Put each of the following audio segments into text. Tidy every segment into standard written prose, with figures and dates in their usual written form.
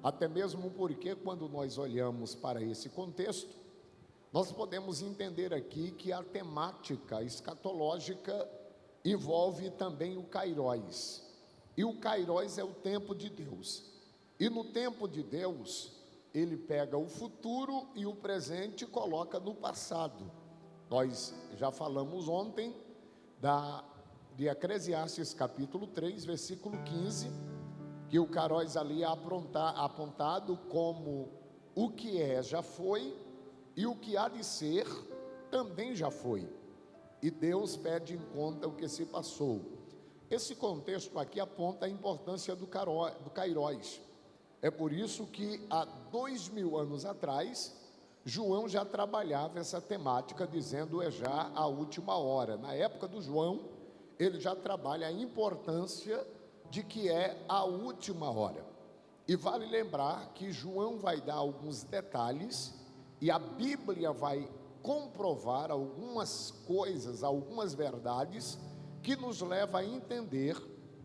Até mesmo porque, quando nós olhamos para esse contexto, nós podemos entender aqui que a temática escatológica envolve também o Kairos. E o Kairos é o tempo de Deus. E no tempo de Deus, ele pega o futuro e o presente e coloca no passado. Nós já falamos ontem de Eclesiastes capítulo 3, versículo 15, que o Kairos ali é apontado como o que é já foi e o que há de ser também já foi. E Deus pede em conta o que se passou. Esse contexto aqui aponta a importância do Kairos. É por isso que há 2000 anos atrás, João já trabalhava essa temática, dizendo é já a última hora. Na época do João, ele já trabalha a importância de que é a última hora. E vale lembrar que João vai dar alguns detalhes e a Bíblia vai comprovar algumas coisas, algumas verdades que nos leva a entender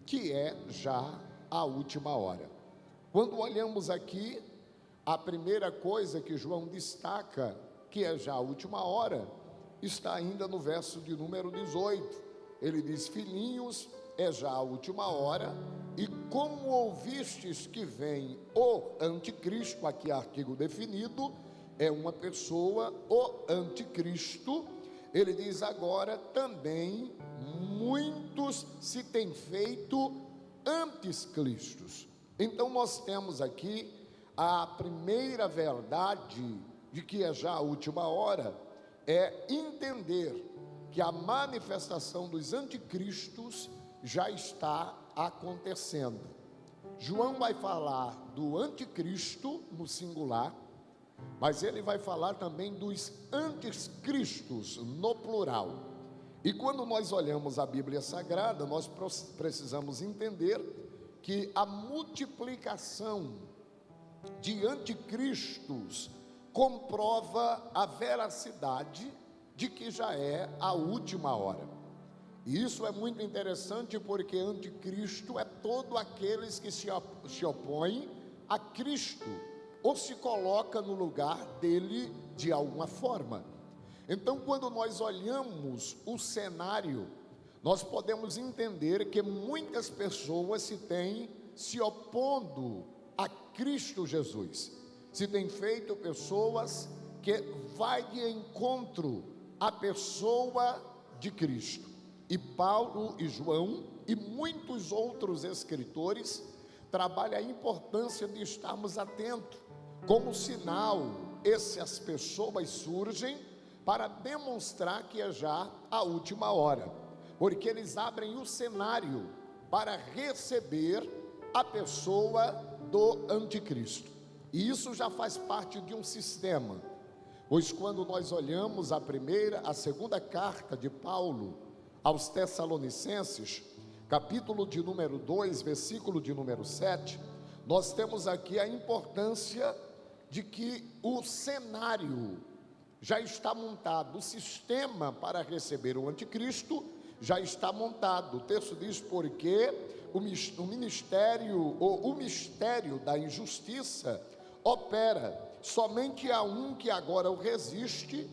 que é já a última hora. Quando olhamos aqui, a primeira coisa que João destaca, que é já a última hora, está ainda no verso de número 18. Ele diz: filhinhos, é já a última hora, e como ouvistes que vem o anticristo, aqui artigo definido, é uma pessoa, o anticristo, ele diz agora também, muitos se têm feito anticristos. Então nós temos aqui a primeira verdade de que é já a última hora, é entender que a manifestação dos anticristos já está acontecendo. João vai falar do anticristo no singular, mas ele vai falar também dos anticristos no plural. E quando nós olhamos a Bíblia Sagrada, nós precisamos entender que a multiplicação de anticristos comprova a veracidade de que já é a última hora. E isso é muito interessante, porque anticristo é todo aqueles que se opõem a Cristo ou se coloca no lugar dele de alguma forma. Então, quando nós olhamos o cenário, nós podemos entender que muitas pessoas se opondo a Cristo Jesus, se tem feito pessoas que vai de encontro à pessoa de Cristo. E Paulo e João e muitos outros escritores trabalham a importância de estarmos atentos. Como sinal, essas pessoas surgem para demonstrar que é já a última hora, porque eles abrem o cenário para receber a pessoa do anticristo. E isso já faz parte de um sistema, pois quando nós olhamos a segunda carta de Paulo aos Tessalonicenses, capítulo de número 2, versículo de número 7, nós temos aqui a importância de que o cenário já está montado, o sistema para receber o anticristo já está montado. O texto diz: porque o mistério da injustiça opera, somente há um que agora o resiste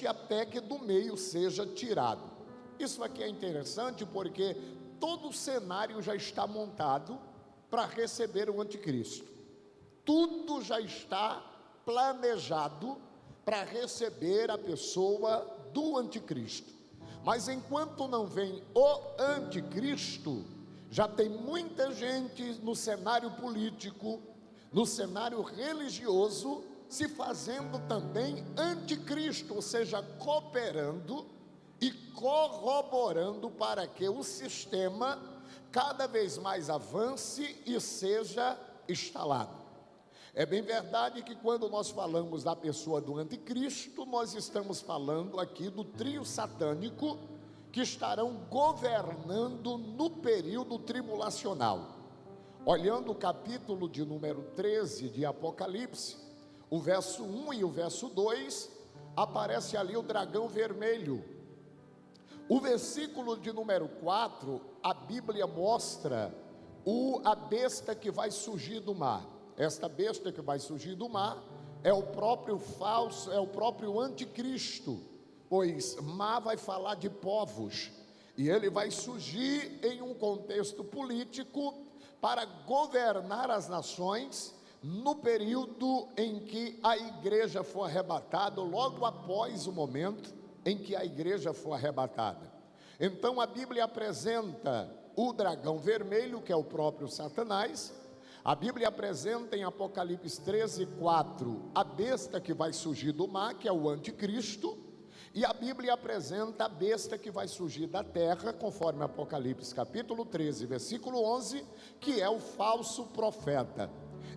até que do meio seja tirado. Isso aqui é interessante, porque todo o cenário já está montado para receber o anticristo. Tudo já está planejado para receber a pessoa do anticristo. Mas enquanto não vem o anticristo, já tem muita gente no cenário político, no cenário religioso, se fazendo também anticristo, ou seja, cooperando e corroborando para que o sistema cada vez mais avance e seja instalado. É bem verdade que quando nós falamos da pessoa do anticristo, nós estamos falando aqui do trio satânico que estarão governando no período tribulacional. Olhando o capítulo de número 13 de Apocalipse, o verso 1 e o verso 2, aparece ali o dragão vermelho. O versículo de número 4, a Bíblia mostra a besta que vai surgir do mar. Esta besta que vai surgir do mar é o próprio falso, é o próprio anticristo, pois mar vai falar de povos, e ele vai surgir em um contexto político para governar as nações no período em que a igreja for arrebatada, logo após o momento em que a igreja for arrebatada. Então a Bíblia apresenta o dragão vermelho, que é o próprio Satanás. A Bíblia apresenta em Apocalipse 13:4 a besta que vai surgir do mar, que é o anticristo. E a Bíblia apresenta a besta que vai surgir da terra, conforme Apocalipse capítulo 13, versículo 11, que é o falso profeta.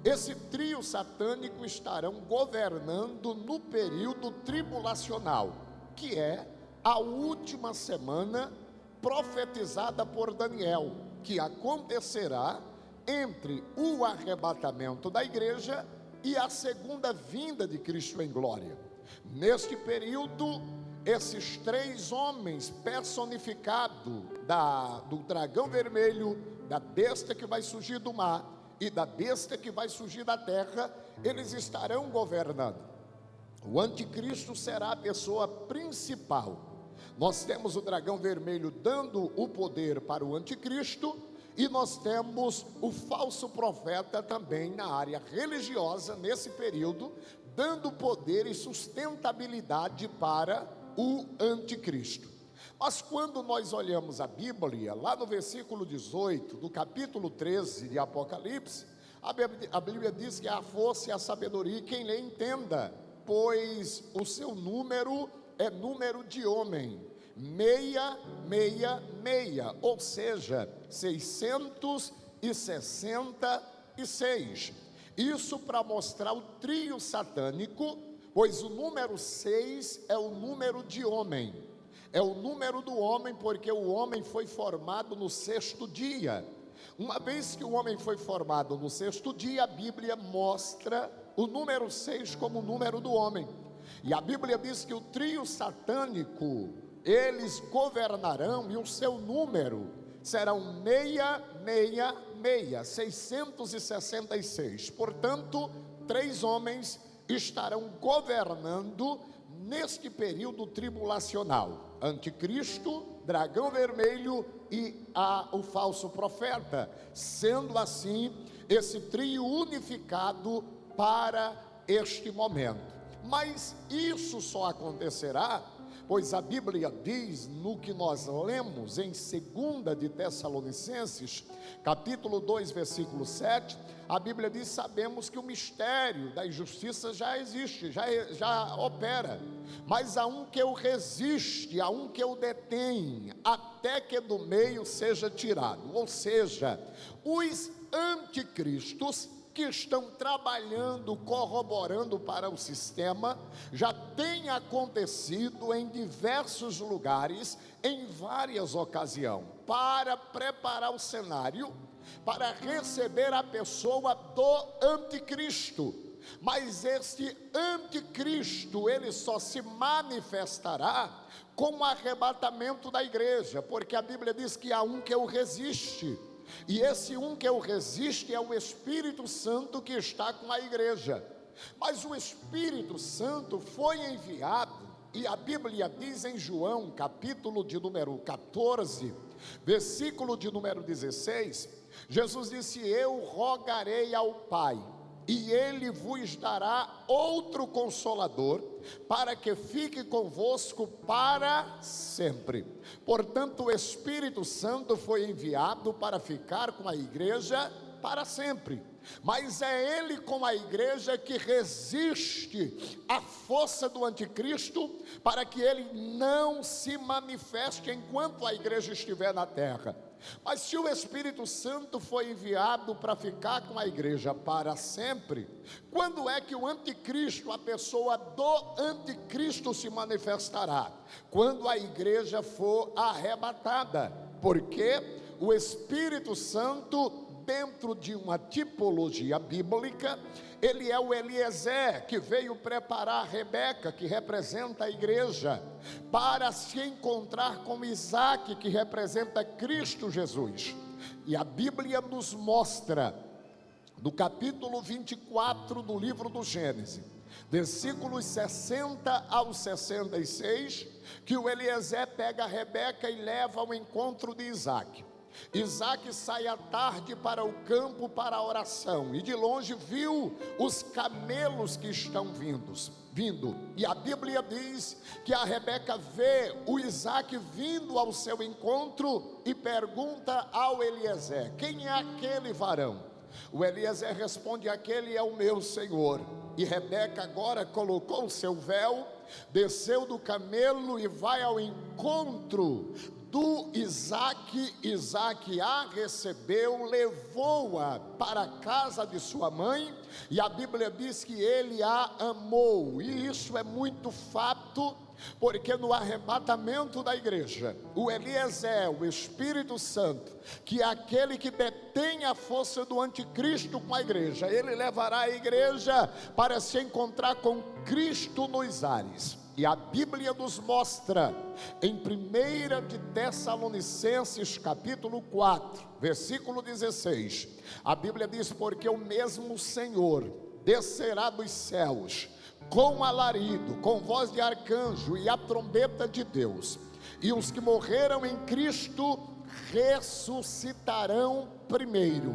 Esse trio satânico estarão governando no período tribulacional, que é a última semana profetizada por Daniel, que acontecerá entre o arrebatamento da igreja e a segunda vinda de Cristo em glória. Neste período, esses três homens personificados do dragão vermelho, da besta que vai surgir do mar e da besta que vai surgir da terra, eles estarão governando. O anticristo será a pessoa principal. Nós temos o dragão vermelho dando o poder para o anticristo, e nós temos o falso profeta também na área religiosa, nesse período, dando poder e sustentabilidade para o anticristo. Mas quando nós olhamos a Bíblia, lá no versículo 18, do capítulo 13 de Apocalipse, a Bíblia diz que a força e a sabedoria, quem lê entenda, pois o seu número é número de homem, 666, ou seja, 666. Isso para mostrar o trio satânico, pois o número 6 é o número de homem, é o número do homem, porque o homem foi formado no sexto dia. Uma vez que o homem foi formado no sexto dia, a Bíblia mostra o número 6 como o número do homem. E a Bíblia diz que o trio satânico, eles governarão, e o seu número serão 666. Portanto, três homens estarão governando neste período tribulacional: anticristo, dragão vermelho e o falso profeta, sendo assim esse trio unificado para este momento. Mas isso só acontecerá, pois a Bíblia diz, no que nós lemos em 2 de Tessalonicenses, capítulo 2, versículo 7, a Bíblia diz: sabemos que o mistério da injustiça já existe, já opera, mas há um que o resiste, há um que o detém, até que do meio seja tirado. Ou seja, os anticristos que estão trabalhando, corroborando para o sistema, já tem acontecido em diversos lugares, em várias ocasiões, para preparar o cenário, para receber a pessoa do anticristo. Mas este anticristo, ele só se manifestará com o arrebatamento da igreja, porque a Bíblia diz que há um que o resiste, e esse um que o resiste é o Espírito Santo que está com a igreja. Mas o Espírito Santo foi enviado, e a Bíblia diz em João, capítulo de número 14, versículo de número 16, Jesus disse: eu rogarei ao Pai, e Ele vos dará outro Consolador, para que fique convosco para sempre. Portanto, o Espírito Santo foi enviado para ficar com a igreja para sempre. Mas é Ele com a igreja que resiste à força do anticristo, para que ele não se manifeste enquanto a igreja estiver na terra. Mas se o Espírito Santo foi enviado para ficar com a igreja para sempre, quando é que o anticristo, a pessoa do anticristo, se manifestará? Quando a igreja for arrebatada, porque o Espírito Santo, dentro de uma tipologia bíblica, ele é o Eliezer, que veio preparar Rebeca, que representa a igreja, para se encontrar com Isaac, que representa Cristo Jesus. E a Bíblia nos mostra, no capítulo 24 do livro do Gênesis, versículos 60 ao 66, que o Eliezer pega a Rebeca e leva ao encontro de Isaac. Isaac sai à tarde para o campo para a oração, e de longe viu os camelos que estão vindo. E a Bíblia diz que a Rebeca vê o Isaac vindo ao seu encontro e pergunta ao Eliezer: quem é aquele varão? O Eliezer responde: aquele é o meu senhor. E Rebeca agora colocou o seu véu, desceu do camelo e vai ao encontro do Isaac. Isaac a recebeu, levou-a para a casa de sua mãe, e a Bíblia diz que ele a amou. E isso é muito fato, porque no arrebatamento da igreja, o Eliezer, o Espírito Santo, que é aquele que detém a força do anticristo com a igreja, ele levará a igreja para se encontrar com Cristo nos ares. E a Bíblia nos mostra, em 1 de Tessalonicenses capítulo 4, versículo 16, a Bíblia diz: porque o mesmo Senhor descerá dos céus, com alarido, com voz de arcanjo e a trombeta de Deus, e os que morreram em Cristo ressuscitarão primeiro.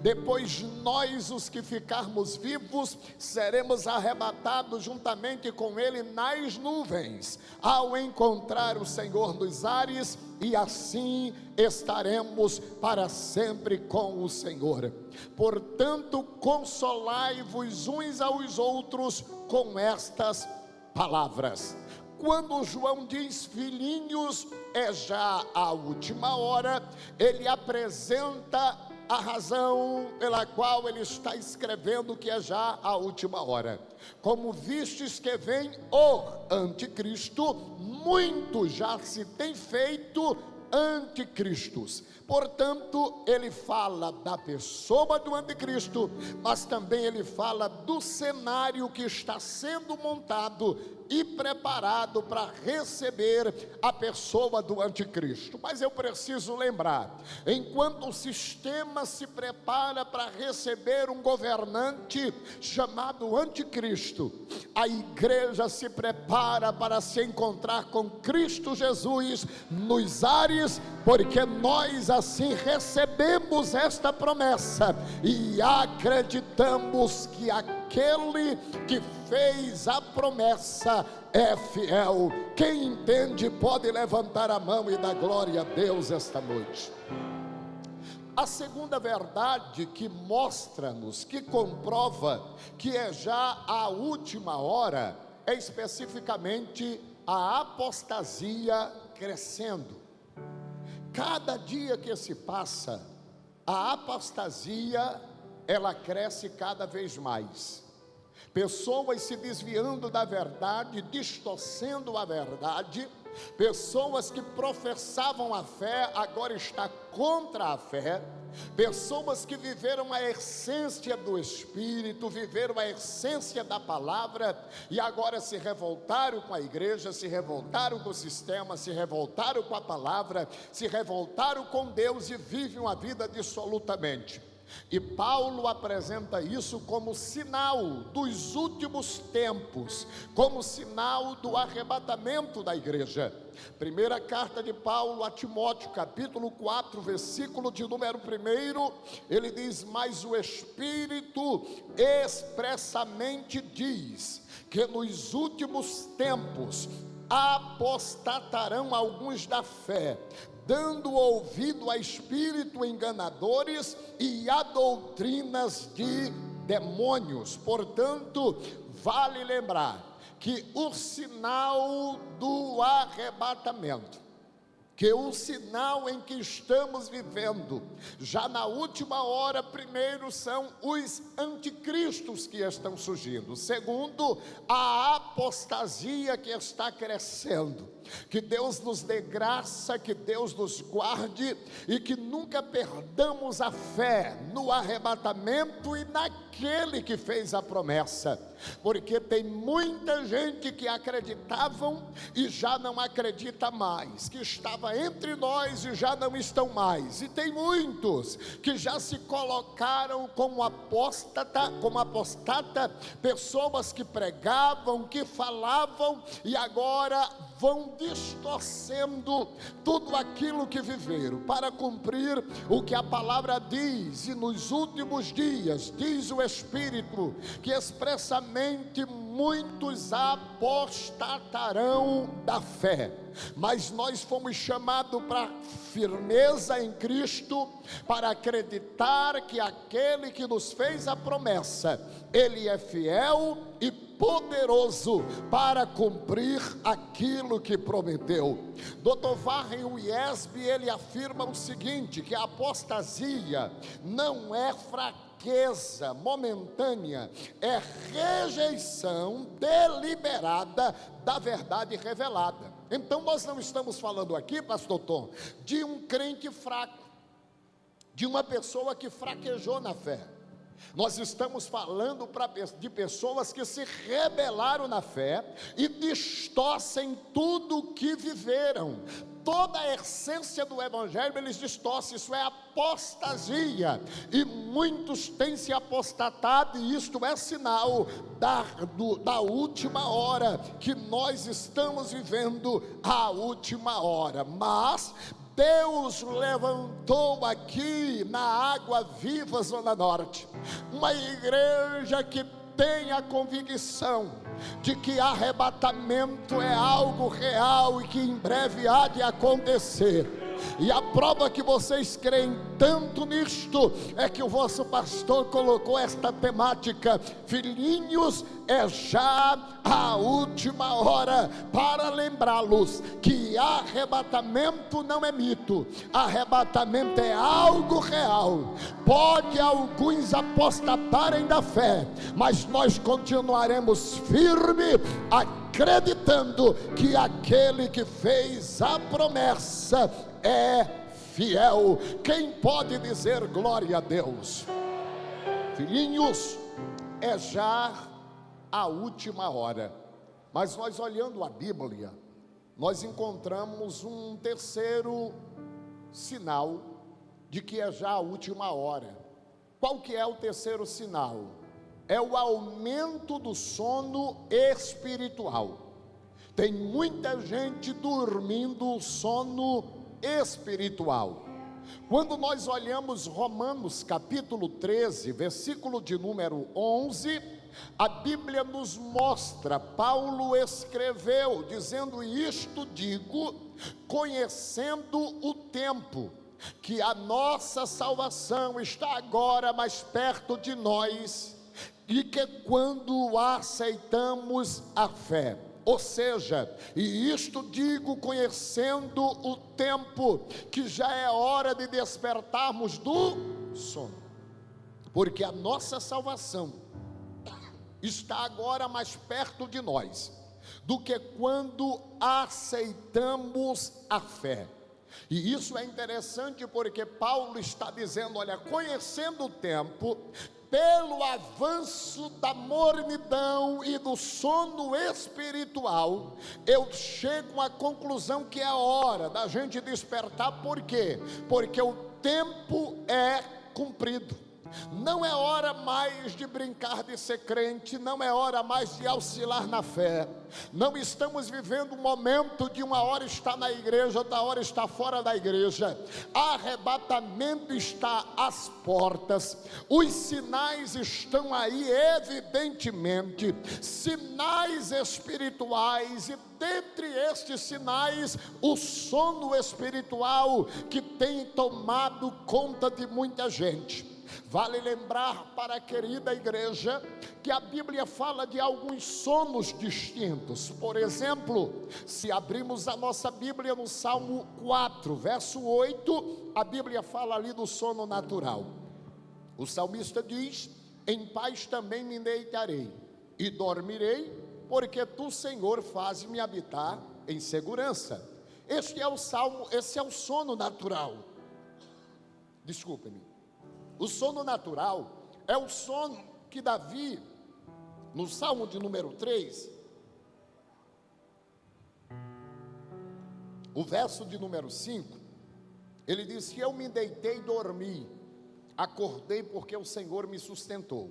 Depois nós, os que ficarmos vivos, seremos arrebatados juntamente com ele nas nuvens, ao encontrar o Senhor nos ares, e assim estaremos para sempre com o Senhor. Portanto, consolai-vos uns aos outros com estas palavras. Quando João diz filhinhos, é já a última hora, ele apresenta a razão pela qual ele está escrevendo que é já a última hora. Como vistes que vem o anticristo, muito já se tem feito anticristos. Portanto, ele fala da pessoa do anticristo, mas também ele fala do cenário que está sendo montado e preparado para receber a pessoa do anticristo. Mas eu preciso lembrar, enquanto o sistema se prepara para receber um governante chamado anticristo, a igreja se prepara para se encontrar com Cristo Jesus nos ares, porque nós assim recebemos esta promessa e acreditamos que aquele que fez a promessa é fiel. Quem entende pode levantar a mão e dar glória a Deus esta noite. A segunda verdade que mostra-nos, que comprova que é já a última hora, é especificamente a apostasia crescendo. Cada dia que se passa, a apostasia, ela cresce cada vez mais. Pessoas se desviando da verdade, distorcendo a verdade. Pessoas que professavam a fé, agora está contra a fé. Pessoas que viveram a essência do Espírito, viveram a essência da palavra, e agora se revoltaram com a igreja, se revoltaram com o sistema, se revoltaram com a palavra, se revoltaram com Deus e vivem uma vida dissolutamente. E Paulo apresenta isso como sinal dos últimos tempos, como sinal do arrebatamento da igreja. Primeira carta de Paulo a Timóteo, capítulo 4, versículo de número 1, ele diz: mas o Espírito expressamente diz que nos últimos tempos apostatarão alguns da fé, dando ouvido a espíritos enganadores e a doutrinas de demônios. Portanto, vale lembrar que o sinal do arrebatamento, que o sinal em que estamos vivendo, já na última hora, primeiro são os anticristos que estão surgindo, segundo, a apostasia que está crescendo, Que Deus nos dê graça, que Deus nos guarde e que nunca perdamos a fé no arrebatamento e naquele que fez a promessa, porque tem muita gente que acreditavam e já não acredita mais, que estava entre nós e já não estão mais, e tem muitos que já se colocaram como apóstata, pessoas que pregavam, que falavam e agora vão distorcendo tudo aquilo que viveram para cumprir o que a palavra diz. E nos últimos dias, diz o Espírito, que expressamente muitos apostatarão da fé. Mas nós fomos chamados para firmeza em Cristo, para acreditar que aquele que nos fez a promessa, Ele é fiel e poderoso para cumprir aquilo que prometeu. Dr. Warren Wiersbe, ele afirma o seguinte, que a apostasia não é fraqueza momentânea, é rejeição deliberada da verdade revelada. Então nós não estamos falando aqui, pastor Tom, de um crente fraco, de uma pessoa que fraquejou na fé. Nós estamos falando de pessoas que se rebelaram na fé e distorcem tudo o que viveram. Toda a essência do evangelho eles distorcem, isso é apostasia, e muitos têm se apostatado, e isto é sinal da última hora, que nós estamos vivendo a última hora. Mas Deus levantou aqui na Água Viva Zona Norte uma igreja que tem a convicção de que arrebatamento é algo real e que em breve há de acontecer. E a prova que vocês creem tanto nisto é que o vosso pastor colocou esta temática: filhinhos, é já a última hora, para lembrá-los que arrebatamento não é mito, arrebatamento é algo real. Pode alguns apostatarem da fé, mas nós continuaremos firmes, acreditando que aquele que fez a promessa é fiel. Quem pode dizer glória a Deus? Filhinhos, é já a última hora. Mas nós, olhando a Bíblia, nós encontramos um terceiro sinal de que é já a última hora. Qual que é o terceiro sinal? É o aumento do sono espiritual. Tem muita gente dormindo o sono espiritual. Quando nós olhamos Romanos capítulo 13, versículo de número 11, a Bíblia nos mostra, Paulo escreveu, dizendo: isto digo, conhecendo o tempo, que a nossa salvação está agora mais perto de nós, e que quando aceitamos a fé, ou seja, e isto digo conhecendo o tempo, que já é hora de despertarmos do sono, porque a nossa salvação está agora mais perto de nós, do que quando aceitamos a fé. E isso é interessante porque Paulo está dizendo, olha, conhecendo o tempo, pelo avanço da mornidão e do sono espiritual, eu chego à conclusão que é hora da gente despertar. Por quê? Porque o tempo é cumprido. Não é hora mais de brincar de ser crente, não é hora mais de oscilar na fé. Não estamos vivendo um momento de uma hora está na igreja, outra hora está fora da igreja. Arrebatamento está às portas, os sinais estão aí, evidentemente, sinais espirituais, e dentre estes sinais, o sono espiritual que tem tomado conta de muita gente. Vale lembrar para a querida igreja que a Bíblia fala de alguns sonos distintos. Por exemplo, se abrimos a nossa Bíblia no Salmo 4, verso 8, a Bíblia fala ali do sono natural. O salmista diz: em paz também me deitarei e dormirei, porque tu, Senhor, fazes-me habitar em segurança. Esse é o sono natural. Desculpe-me. O sono natural é o sono que Davi, no Salmo de número 3, o verso de número 5, ele diz que eu me deitei e dormi, acordei porque o Senhor me sustentou.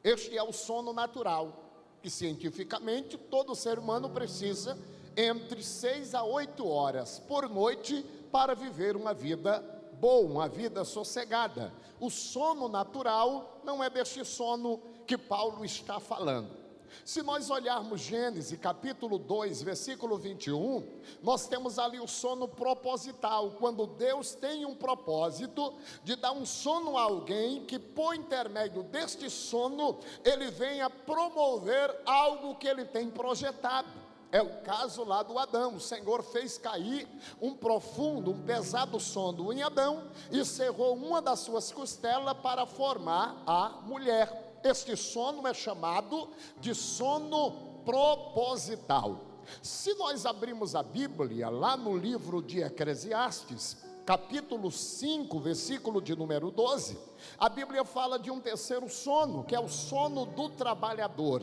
Este é o sono natural, que cientificamente todo ser humano precisa entre 6 a 8 horas por noite para viver uma vida boa, uma vida sossegada. O sono natural não é deste sono que Paulo está falando. Se nós olharmos Gênesis capítulo 2, versículo 21, nós temos ali o sono proposital, quando Deus tem um propósito de dar um sono a alguém que por intermédio deste sono, ele venha promover algo que ele tem projetado. É o caso lá do Adão. O Senhor fez cair um profundo, um pesado sono em Adão e cerrou uma das suas costelas para formar a mulher. Este sono é chamado de sono proposital. Se nós abrimos a Bíblia lá no livro de Eclesiastes, capítulo 5, versículo de número 12, a Bíblia fala de um terceiro sono, que é o sono do trabalhador.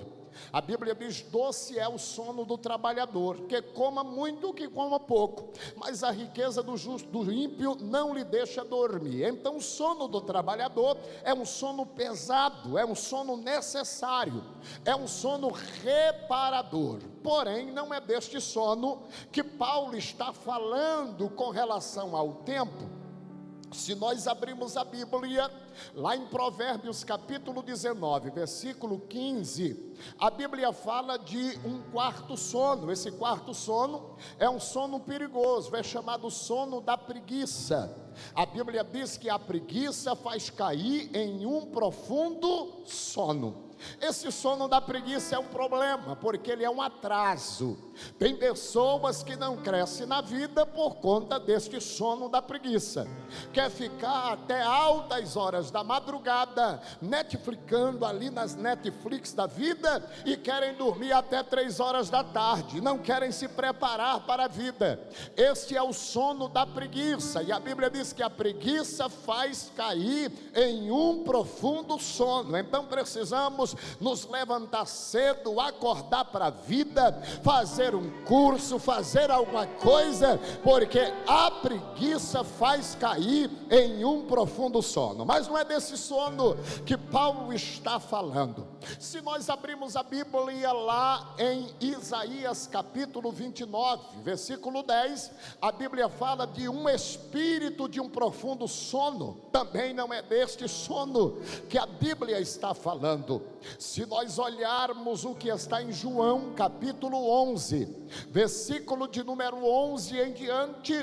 A Bíblia diz: doce é o sono do trabalhador, que coma muito, que coma pouco, mas a riqueza do justo, do ímpio, não lhe deixa dormir. Então o sono do trabalhador é um sono pesado, é um sono necessário, é um sono reparador. Porém, não é deste sono que Paulo está falando com relação ao tempo. Se nós abrimos a Bíblia, lá em Provérbios capítulo 19, versículo 15, a Bíblia fala de um quarto sono. Esse quarto sono é um sono perigoso, é chamado sono da preguiça. A Bíblia diz que a preguiça faz cair em um profundo sono. Esse sono da preguiça é um problema, porque ele é um atraso. Tem pessoas que não crescem na vida por conta deste sono da preguiça. Quer ficar até altas horas da madrugada, netflixando ali nas Netflix da vida, e querem dormir até 3 horas da tarde, não querem se preparar para a vida. Este é o sono da preguiça, e a Bíblia diz que a preguiça faz cair em um profundo sono. Então precisamos nos levantar cedo, acordar para a vida, fazer um curso, fazer alguma coisa, porque a preguiça faz cair em um profundo sono. Mas não é desse sono que Paulo está falando. Se nós abrimos a Bíblia lá em Isaías capítulo 29, versículo 10, a Bíblia fala de um espírito de um profundo sono. Também não é deste sono que a Bíblia está falando. Se nós olharmos o que está em João capítulo 11, versículo de número 11 em diante,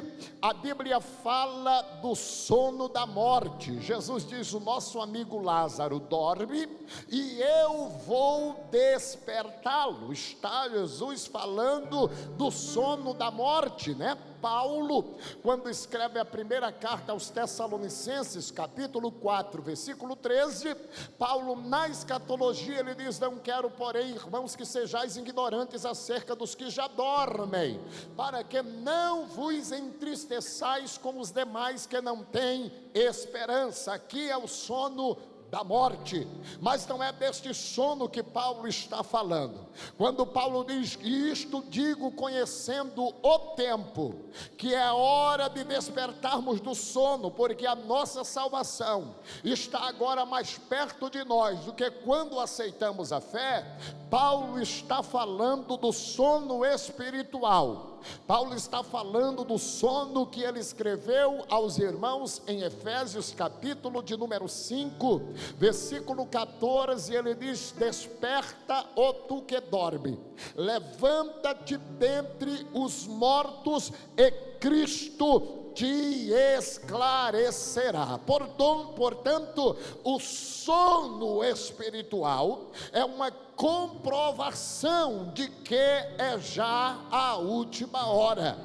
a Bíblia fala do sono da morte. Jesus diz: o nosso amigo Lázaro dorme e eu vou despertá-lo. Está Jesus falando do sono da morte, né? Paulo, quando escreve a primeira carta aos Tessalonicenses, capítulo 4, versículo 13, Paulo, na escatologia, ele diz: não quero, porém, irmãos, que sejais ignorantes acerca dos que já dormem, para que não vos entristeçais como os demais que não têm esperança. Aqui é o sono da morte, mas não é deste sono que Paulo está falando. Quando Paulo diz: isto digo conhecendo o tempo, que é hora de despertarmos do sono, porque a nossa salvação está agora mais perto de nós do que quando aceitamos a fé. Paulo está falando do sono espiritual. Paulo está falando do sono que ele escreveu aos irmãos em Efésios capítulo de número 5, versículo 14, ele diz: desperta, ó tu que dorme, levanta-te dentre os mortos e Cristo te esclarecerá. Portanto, o sono espiritual é uma comprovação de que é já a última hora.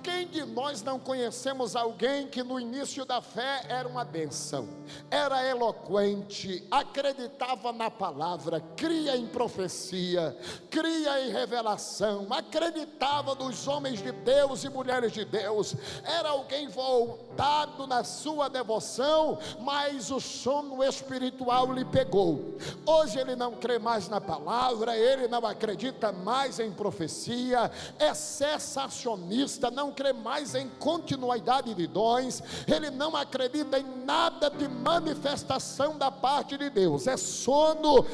Quem de nós não conhecemos alguém que no início da fé era uma bênção, era eloquente, acreditava na palavra, cria em profecia, cria em revelação, acreditava nos homens de Deus e mulheres de Deus, era alguém voltado na sua devoção, mas o sono espiritual lhe pegou. Hoje ele não crê mais na palavra, ele não acredita mais em profecia, é cessacionista, não crê mais em continuidade de dons, ele não acredita em nada de manifestação da parte de Deus, é sono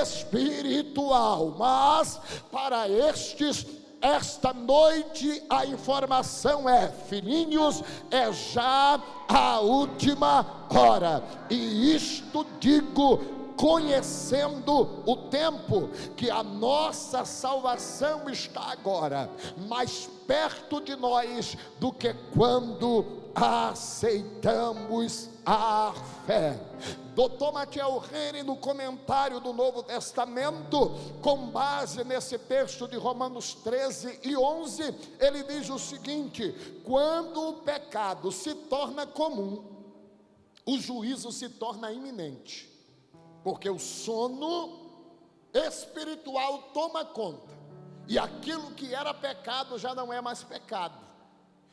espiritual. Mas para estes, esta noite a informação é: filhinhos, é já a última hora. E isto digo conhecendo o tempo, que a nossa salvação está agora mais perto de nós do que quando aceitamos a fé. Dr. Matiel Henry, no comentário do Novo Testamento, com base nesse texto de Romanos 13 e 11, ele diz o seguinte: quando o pecado se torna comum, o juízo se torna iminente, porque o sono espiritual toma conta, e aquilo que era pecado já não é mais pecado,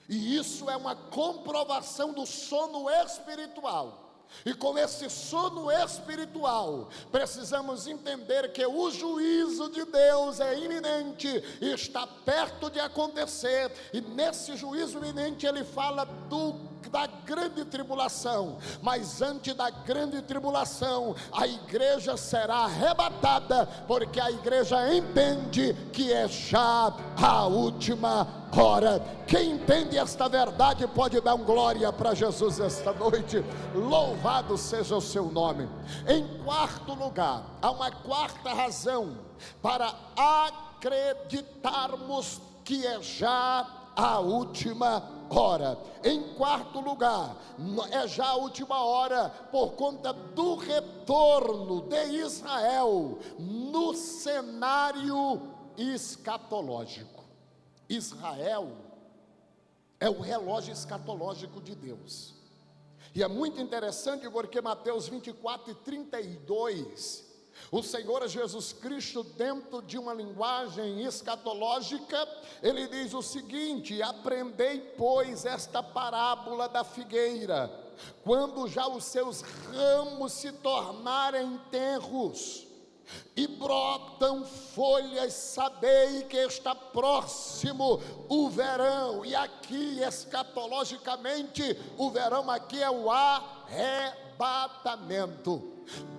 e isso é uma comprovação do sono espiritual. E com esse sono espiritual, precisamos entender que o juízo de Deus é iminente, e está perto de acontecer, e nesse juízo iminente ele fala da grande tribulação, mas antes da grande tribulação, a igreja será arrebatada, porque a igreja entende que é já a última hora. Quem entende esta verdade pode dar glória para Jesus esta noite. Louvado seja o seu nome. Em quarto lugar, há uma quarta razão para acreditarmos que é já a última hora. Em quarto lugar, é já a última hora por conta do retorno de Israel no cenário escatológico. Israel é o relógio escatológico de Deus. E é muito interessante porque Mateus 24 e 32, o Senhor Jesus Cristo, dentro de uma linguagem escatológica, ele diz o seguinte: aprendei, pois, esta parábola da figueira, quando já os seus ramos se tornarem tenros e brotam folhas, sabei que está próximo o verão. E aqui, escatologicamente, o verão aqui é o arrebatamento.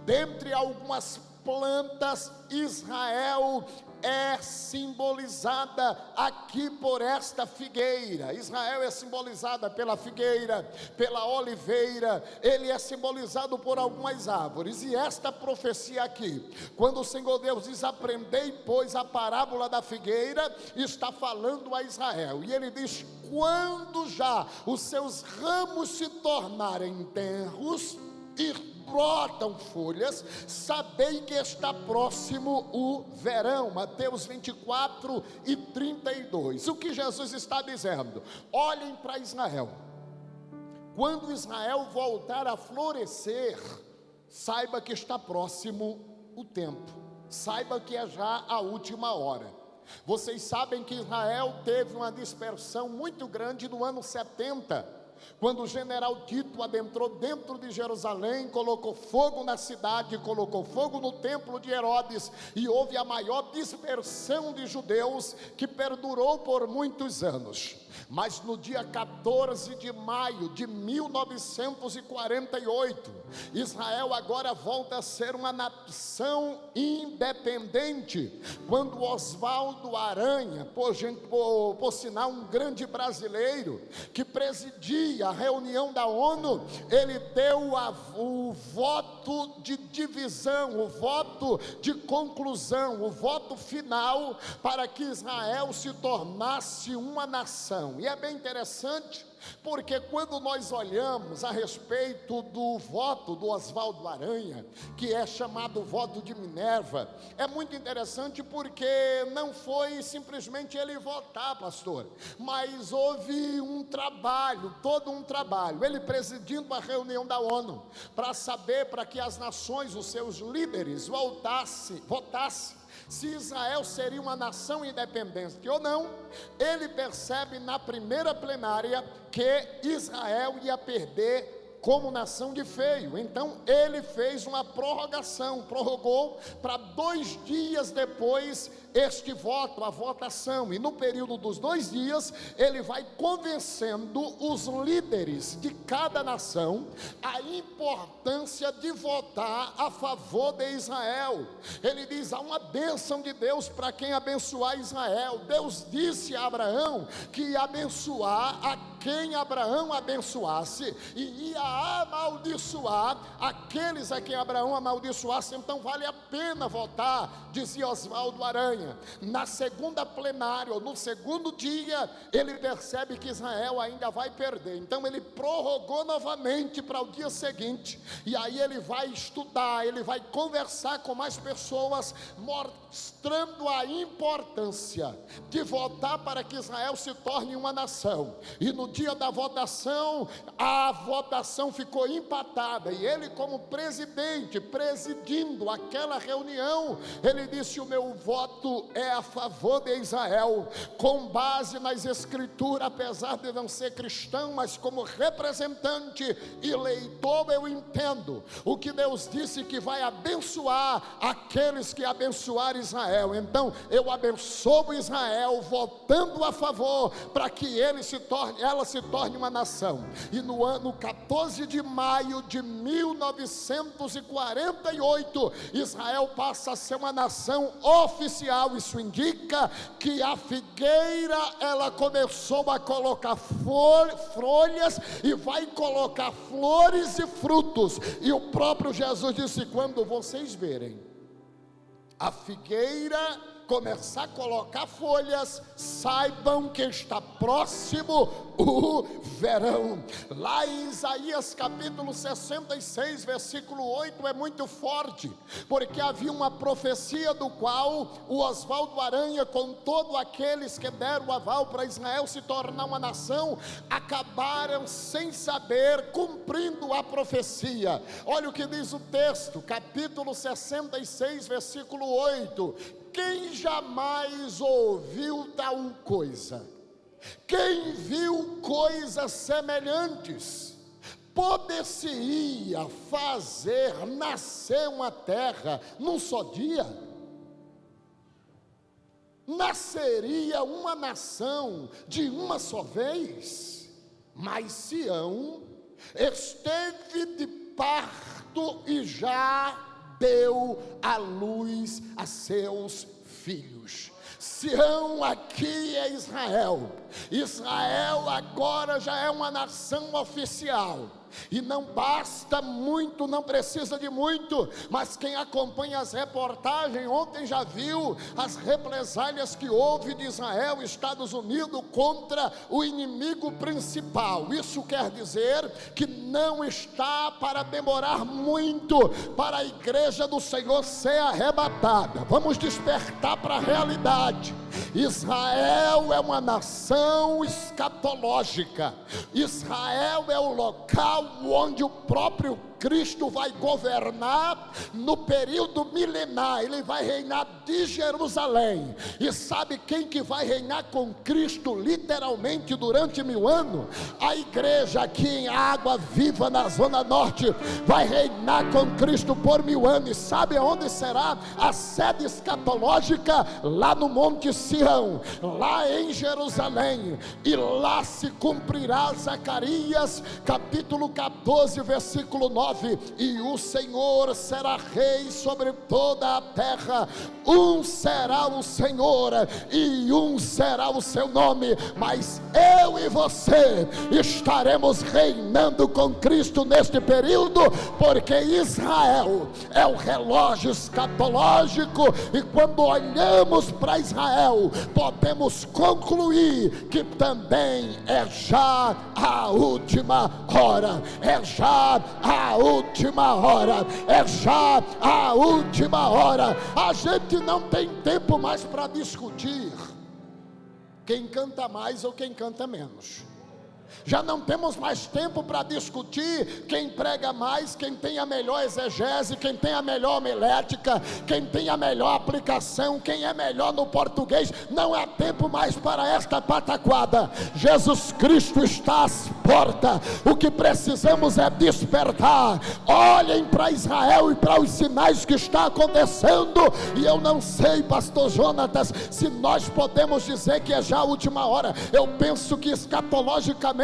Dentre algumas plantas, Israel é simbolizada aqui por esta figueira. Israel é simbolizada pela figueira, pela oliveira, ele é simbolizado por algumas árvores. E esta profecia aqui, quando o Senhor Deus diz aprendei, pois, a parábola da figueira, está falando a Israel, e ele diz: quando já os seus ramos se tornarem tenros e brotam folhas, sabei que está próximo o verão. Mateus 24 e 32. O que Jesus está dizendo? Olhem para Israel. Quando Israel voltar a florescer, saiba que está próximo o tempo, saiba que é já a última hora. Vocês sabem que Israel teve uma dispersão muito grande no ano 70, quando o general Tito adentrou dentro de Jerusalém, colocou fogo na cidade, colocou fogo no templo de Herodes, e houve a maior dispersão de judeus que perdurou por muitos anos. Mas no dia 14 de maio de 1948, Israel agora volta a ser uma nação independente, quando Oswaldo Aranha, por sinal um grande brasileiro, que presidia a reunião da ONU, ele deu o voto de divisão, o voto de conclusão, o voto final, para que Israel se tornasse uma nação. E é bem interessante, porque quando nós olhamos a respeito do voto do Oswaldo Aranha, que é chamado voto de Minerva, é muito interessante, porque não foi simplesmente ele votar, pastor, mas houve um trabalho, todo um trabalho, ele presidindo a reunião da ONU, para saber, para que as nações, os seus líderes, votassem se Israel seria uma nação independente ou não. Ele percebe na primeira plenária que Israel ia perder como nação de feio. Então ele fez uma prorrogação, prorrogou para 2 dias depois este voto, a votação, e no período dos 2 dias, ele vai convencendo os líderes de cada nação a importância de votar a favor de Israel. Ele diz: há uma bênção de Deus para quem abençoar Israel. Deus disse a Abraão que ia abençoar a quem Abraão abençoasse, e ia amaldiçoar aqueles a quem Abraão amaldiçoasse. Então vale a pena votar, dizia Oswaldo Aranha. Na segunda plenária, ou no segundo dia, ele percebe que Israel ainda vai perder, então ele prorrogou novamente para o dia seguinte, e aí ele vai estudar, ele vai conversar com mais pessoas, mostrando a importância de votar para que Israel se torne uma nação. E no dia da votação, a votação ficou empatada, e ele, como presidente, presidindo aquela reunião, ele disse: o meu voto é a favor de Israel, com base nas escrituras, apesar de não ser cristão, mas como representante e leitor, eu entendo o que Deus disse, que vai abençoar aqueles que abençoarem Israel. Então eu abençoo Israel, votando a favor, para que ela se torne uma nação. E no ano 14 de maio de 1948, Israel passa a ser uma nação oficial. Isso indica que a figueira, ela começou a colocar folhas, e vai colocar flores e frutos. E o próprio Jesus disse: quando vocês verem a figueira começar a colocar folhas, saibam que está próximo o verão. Lá em Isaías capítulo 66, versículo 8, é muito forte, porque havia uma profecia do qual o Oswaldo Aranha, com todos aqueles que deram o aval para Israel se tornar uma nação, acabaram sem saber, cumprindo a profecia. Olha o que diz o texto, capítulo 66, versículo 8: quem jamais ouviu tal coisa? Quem viu coisas semelhantes? Poder-se-ia fazer nascer uma terra num só dia? Nasceria uma nação de uma só vez? Mas Sião esteve de parto e já deu à luz a seus filhos. Sião aqui é Israel. Israel agora já é uma nação oficial. E não basta muito, não precisa de muito, mas quem acompanha as reportagens, ontem já viu as represálias que houve de Israel e Estados Unidos contra o inimigo principal. Isso quer dizer que não está para demorar muito para a igreja do Senhor ser arrebatada. Vamos despertar para a realidade. Israel é uma nação escatológica. Israel é o local onde o próprio Cristo vai governar no período milenar. Ele vai reinar de Jerusalém. E sabe quem que vai reinar com Cristo literalmente durante 1000 anos? A igreja aqui em Água Viva, na Zona Norte, vai reinar com Cristo por 1000 anos. E sabe aonde será a sede escatológica? Lá no Monte Sião, lá em Jerusalém. E lá se cumprirá Zacarias capítulo 14, versículo 9, 19: e o Senhor será rei sobre toda a terra, um será o Senhor e um será o seu nome, mas eu e você estaremos reinando com Cristo neste período, porque Israel é o relógio escatológico, e quando olhamos para Israel, podemos concluir que também é já a última hora, é já a última hora, é já a última hora. A gente não tem tempo mais para discutir quem canta mais ou quem canta menos. Já não temos mais tempo para discutir quem prega mais, quem tem a melhor exegese, quem tem a melhor homilética, quem tem a melhor aplicação, quem é melhor no português. Não há tempo mais para esta pataquada. Jesus Cristo está às portas. O que precisamos é despertar. Olhem para Israel e para os sinais que está acontecendo. E eu não sei, pastor Jonatas, se nós podemos dizer que é já a última hora. Eu penso que escatologicamente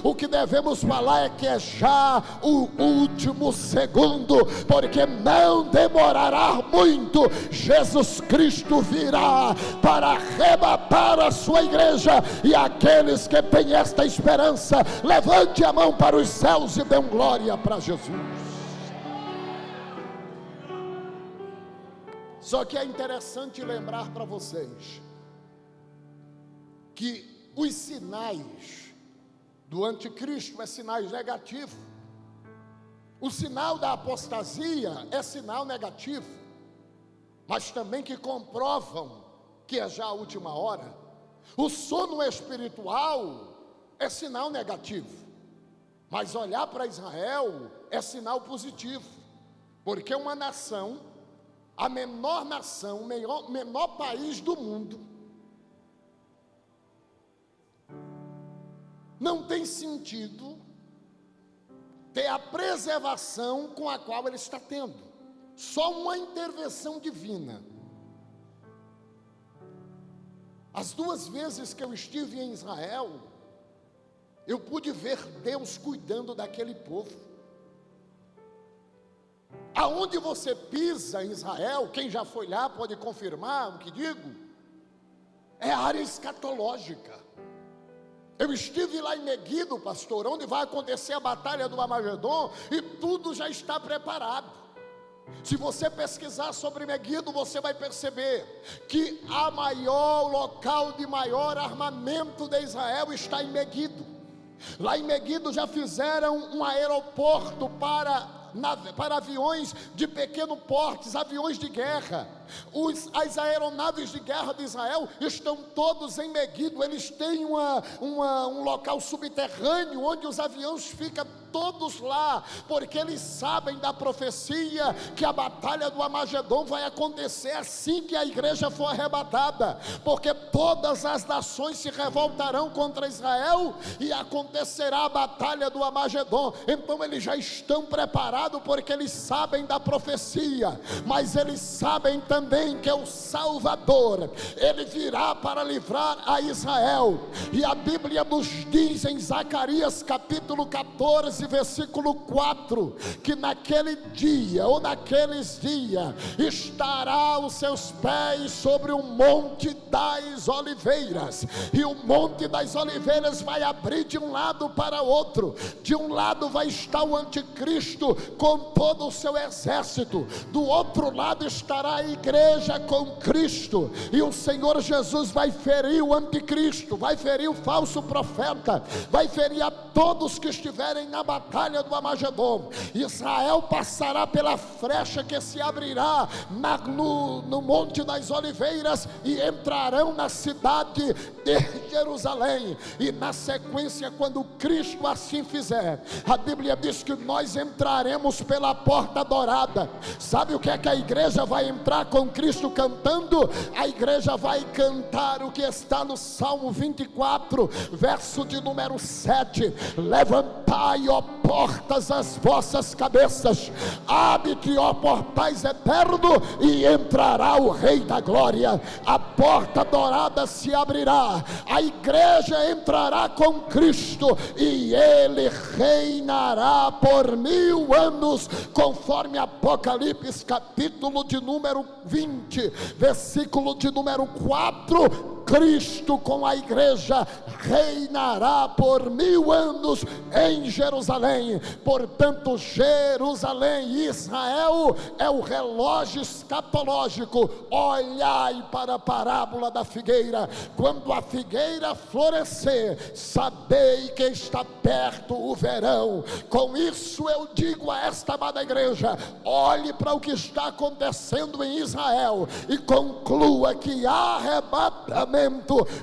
o que devemos falar é que é já o último segundo, porque não demorará muito. Jesus Cristo virá para arrebatar a sua igreja, e aqueles que têm esta esperança, levante a mão para os céus e dêem glória para Jesus. Só que é interessante lembrar para vocês que os sinais do anticristo é sinais negativos. O sinal da apostasia é sinal negativo, mas também que comprovam que é já a última hora. O sono espiritual é sinal negativo, mas olhar para Israel é sinal positivo, porque uma nação, a menor nação, o menor país do mundo, não tem sentido ter a preservação com a qual ele está tendo. Só uma intervenção divina. As 2 vezes que eu estive em Israel, eu pude ver Deus cuidando daquele povo. Aonde você pisa em Israel, quem já foi lá pode confirmar o que digo, é área escatológica. Eu estive lá em Meguido, pastor, onde vai acontecer a batalha do Armagedon, e tudo já está preparado. Se você pesquisar sobre Meguido, você vai perceber que o local de maior armamento de Israel está em Meguido. Lá em Meguido já fizeram um aeroporto para aviões de pequeno porte, aviões de guerra. As aeronaves de guerra de Israel estão todos em Meguido. Eles têm um local subterrâneo onde os aviões ficam todos lá, porque eles sabem da profecia que a batalha do Armagedon vai acontecer assim que a igreja for arrebatada, porque todas as nações se revoltarão contra Israel e acontecerá a batalha do Armagedon. Então eles já estão preparados, porque eles sabem da profecia, mas eles sabem também que é o Salvador, ele virá para livrar a Israel. E a Bíblia nos diz em Zacarias capítulo 14, versículo 4, que naquele dia, ou naqueles dias, estará os seus pés sobre o monte das oliveiras, e o monte das oliveiras vai abrir de um lado para outro. De um lado vai estar o anticristo com todo o seu exército, do outro lado estará a igreja com Cristo, e o Senhor Jesus vai ferir o anticristo, vai ferir o falso profeta, vai ferir a todos que estiverem na batalha do Armagedon. Israel passará pela frecha que se abrirá no Monte das Oliveiras, e entrarão na cidade de Jerusalém. E na sequência, quando Cristo assim fizer, a Bíblia diz que nós entraremos pela porta dourada. Sabe o que é que a igreja vai entrar com Cristo cantando? A igreja vai cantar o que está no Salmo 24, verso de número 7: levantai, ó portas, as vossas cabeças, abre-te, ó portais eterno, e entrará o Rei da Glória. A porta dourada se abrirá, a igreja entrará com Cristo, e ele reinará por 1000 anos, conforme Apocalipse capítulo de número 20, versículo de número 4. Cristo com a igreja reinará por 1000 anos em Jerusalém. Portanto, Jerusalém e Israel é o relógio escatológico. Olhai para a parábola da figueira. Quando a figueira florescer, sabei que está perto o verão. Com isso eu digo a esta amada igreja: olhe para o que está acontecendo em Israel e conclua que arrebatamento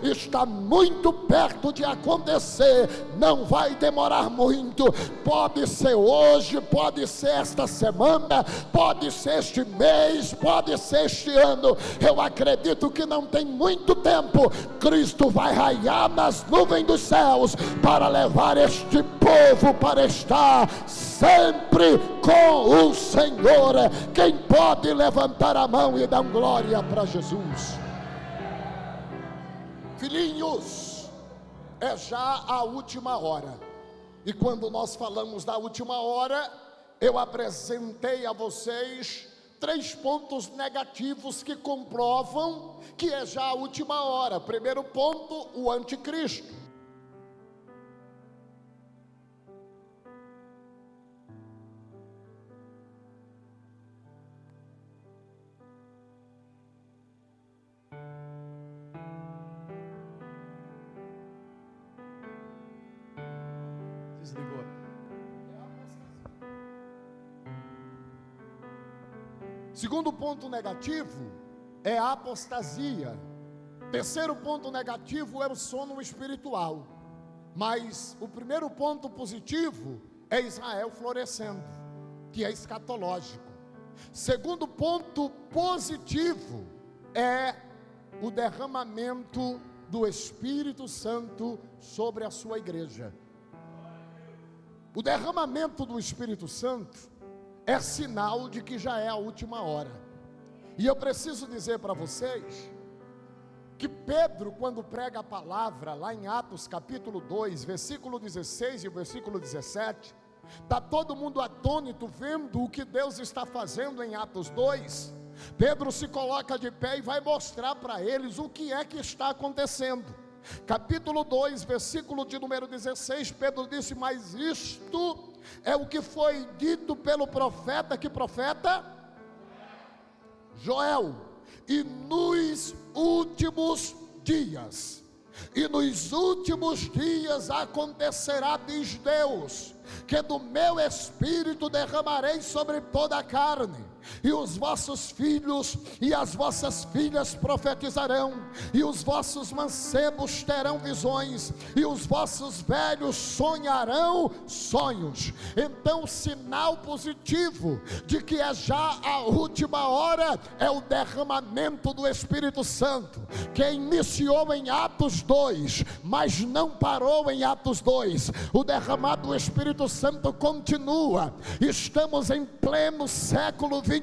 está muito perto de acontecer. Não vai demorar muito. Pode ser hoje, pode ser esta semana, pode ser este mês, pode ser este ano. Eu acredito que não tem muito tempo. Cristo vai raiar nas nuvens dos céus para levar este povo para estar sempre com o Senhor. Quem pode levantar a mão e dar glória para Jesus? Filhinhos, é já a última hora. E quando nós falamos da última hora, eu apresentei a vocês 3 pontos negativos que comprovam que é já a última hora. Primeiro ponto, o anticristo. Desligou. Segundo ponto negativo é a apostasia. Terceiro ponto negativo é o sono espiritual. Mas o primeiro ponto positivo é Israel florescendo, que é escatológico. Segundo ponto positivo é o derramamento do Espírito Santo sobre a sua igreja. O derramamento do Espírito Santo é sinal de que já é a última hora. E eu preciso dizer para vocês que Pedro, quando prega a palavra lá em Atos capítulo 2, versículo 16 e versículo 17, está todo mundo atônito vendo o que Deus está fazendo em Atos 2. Pedro se coloca de pé e vai mostrar para eles o que é que está acontecendo. Capítulo 2, versículo de número 16, Pedro disse: mas isto é o que foi dito pelo profeta. Que profeta? Joel. E nos últimos dias, acontecerá, diz Deus, que do meu espírito derramarei sobre toda a carne, e os vossos filhos e as vossas filhas profetizarão, e os vossos mancebos terão visões, e os vossos velhos sonharão sonhos. Então o sinal positivo de que é já a última hora é o derramamento do Espírito Santo, que iniciou em Atos 2, mas não parou em Atos 2. O derramado do Espírito Santo continua. Estamos em pleno século 21,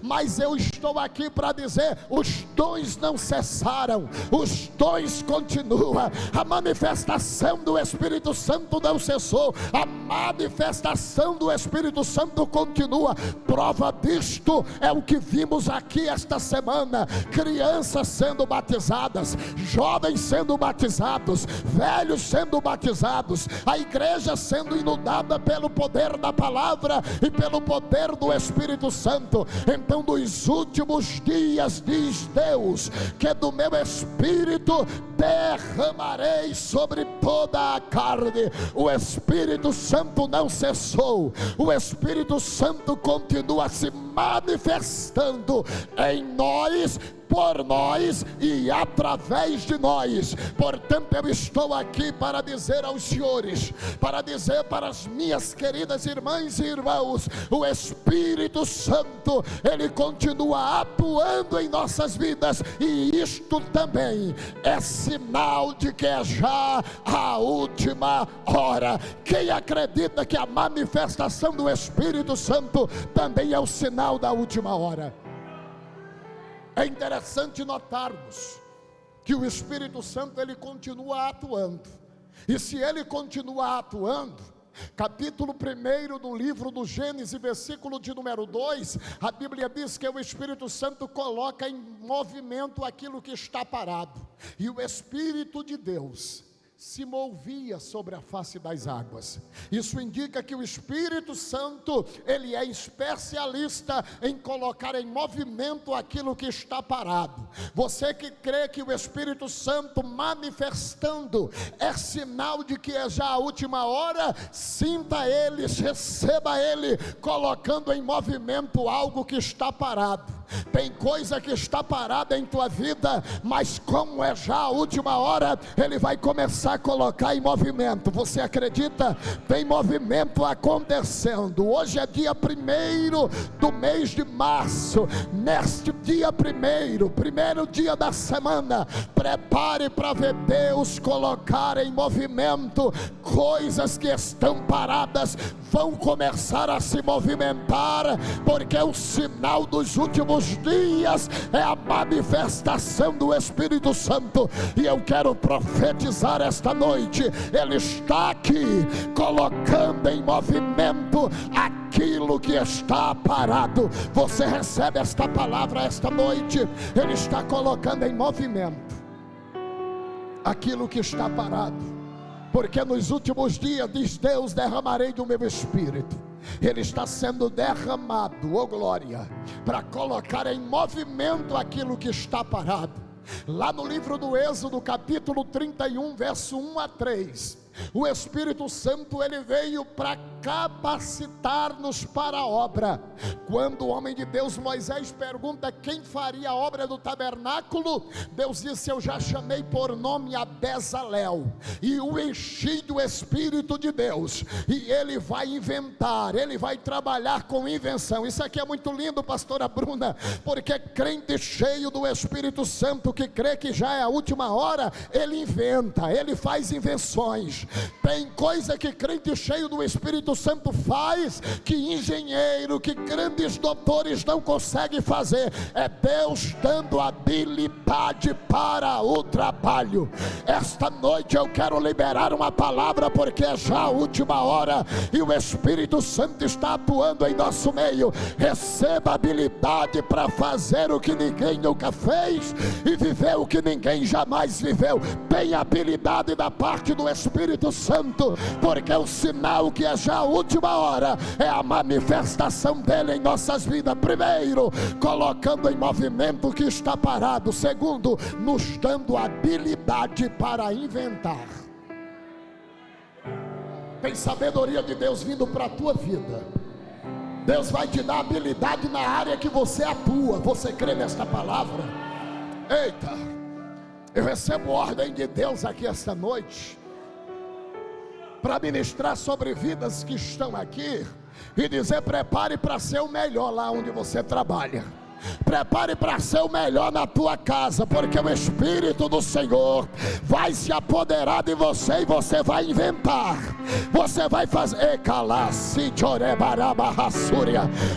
mas eu estou aqui para dizer: os dons não cessaram, os dons continuam. A manifestação do Espírito Santo não cessou, a manifestação do Espírito Santo continua. Prova disto é o que vimos aqui esta semana: crianças sendo batizadas, jovens sendo batizados, velhos sendo batizados, a igreja sendo inundada pelo poder da palavra e pelo poder do Espírito Santo. Então, nos últimos dias, diz Deus, que do meu Espírito derramarei sobre toda a carne. O Espírito Santo não cessou, o Espírito Santo continua se manifestando em nós, por nós e através de nós. Portanto, eu estou aqui para dizer aos senhores, para dizer para as minhas queridas irmãs e irmãos: o Espírito Santo Santo, Ele continua atuando em nossas vidas, e isto também é sinal de que é já a última hora. Quem acredita que a manifestação do Espírito Santo também é o sinal da última hora? É interessante notarmos que o Espírito Santo, ele continua atuando, e se ele continua atuando, capítulo 1 do livro do Gênesis, versículo de número 2, a Bíblia diz que o Espírito Santo coloca em movimento aquilo que está parado, e o Espírito de Deus se movia sobre a face das águas. Isso indica que o Espírito Santo, ele é especialista em colocar em movimento aquilo que está parado. Você que crê que o Espírito Santo manifestando é sinal de que é já a última hora, sinta ele, receba ele, colocando em movimento algo que está parado. Tem coisa que está parada em tua vida, mas como é já a última hora, ele vai começar a colocar em movimento. Você acredita? Tem movimento acontecendo. Hoje é dia 1º do mês de março. Neste dia 1º, primeiro dia da semana, prepare para ver Deus colocar em movimento. Coisas que estão paradas vão começar a se movimentar, porque o sinal dos últimos dias é a manifestação do Espírito Santo. E eu quero profetizar esta noite, ele está aqui colocando em movimento aquilo que está parado. Você recebe esta palavra esta noite, ele está colocando em movimento aquilo que está parado, porque nos últimos dias, diz Deus, derramarei do meu Espírito. Ele está sendo derramado, oh glória, para colocar em movimento aquilo que está parado. Lá no livro do Êxodo, capítulo 31, verso 1 a 3, o Espírito Santo, ele veio para capacitar-nos para a obra. Quando o homem de Deus Moisés pergunta quem faria a obra do tabernáculo, Deus disse: eu já chamei por nome a Bezalel, e o enchi do Espírito de Deus, e ele vai inventar, ele vai trabalhar com invenção. Isso aqui é muito lindo, pastora Bruna, porque crente cheio do Espírito Santo, que crê que já é a última hora, ele inventa, ele faz invenções. Tem coisa que crente cheio do Espírito Santo faz, que engenheiro, que grandes doutores não conseguem fazer. É Deus dando habilidade para o trabalho. Esta noite eu quero liberar uma palavra, porque é já a última hora, e o Espírito Santo está atuando em nosso meio. Receba habilidade para fazer o que ninguém nunca fez, e viver o que ninguém jamais viveu. Tenha habilidade da parte do Espírito Santo, porque o sinal que é já a última hora é a manifestação dele em nossas vidas. Primeiro, colocando em movimento o que está parado. Segundo, nos dando habilidade para inventar. Tem sabedoria de Deus vindo para a tua vida. Deus vai te dar habilidade na área que você atua. Você crê nesta palavra? Eita, eu recebo ordem de Deus aqui esta noite para ministrar sobre vidas que estão aqui e dizer: prepare para ser o melhor lá onde você trabalha. Prepare para ser o melhor na tua casa, porque o Espírito do Senhor vai se apoderar de você, e você vai inventar, você vai fazer.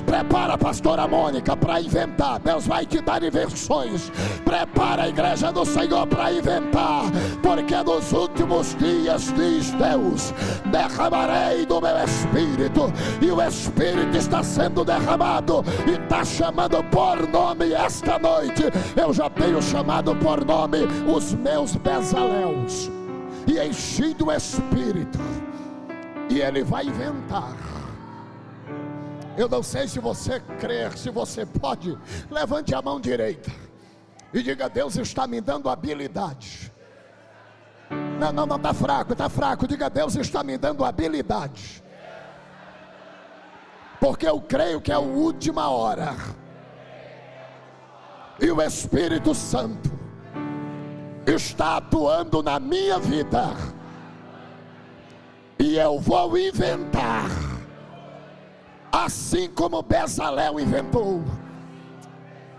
Prepara, pastora Mônica, para inventar. Deus vai te dar invenções. Prepara a igreja do Senhor para inventar, porque nos últimos dias, diz Deus, derramarei do meu Espírito. E o Espírito está sendo derramado e está chamando por nome esta noite. Eu já tenho chamado por nome os meus Bezaléus, e enchi do Espírito, e ele vai inventar. Eu não sei se você crê, se você pode, levante a mão direita e diga: Deus está me dando habilidade. Não, está fraco, diga: Deus está me dando habilidade, porque eu creio que é a última hora, e o Espírito Santo está atuando na minha vida, e eu vou inventar a assim como Bezalel inventou.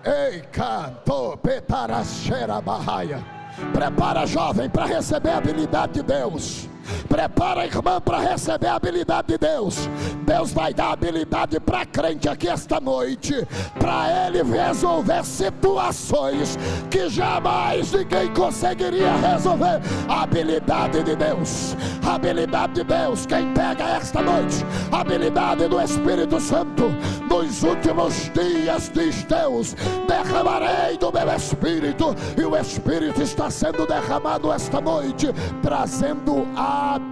Ei, canto, petaraxera barraia. Prepara, jovem, para receber a habilidade de Deus. Prepara, irmã, para receber a habilidade de Deus. Deus vai dar habilidade para crente aqui esta noite, para ele resolver situações que jamais ninguém conseguiria resolver. A habilidade de Deus, a habilidade de Deus. Quem pega esta noite? A habilidade do Espírito Santo. Nos últimos dias, diz Deus, derramarei do meu Espírito. E o Espírito está sendo derramado esta noite, trazendo habilidade.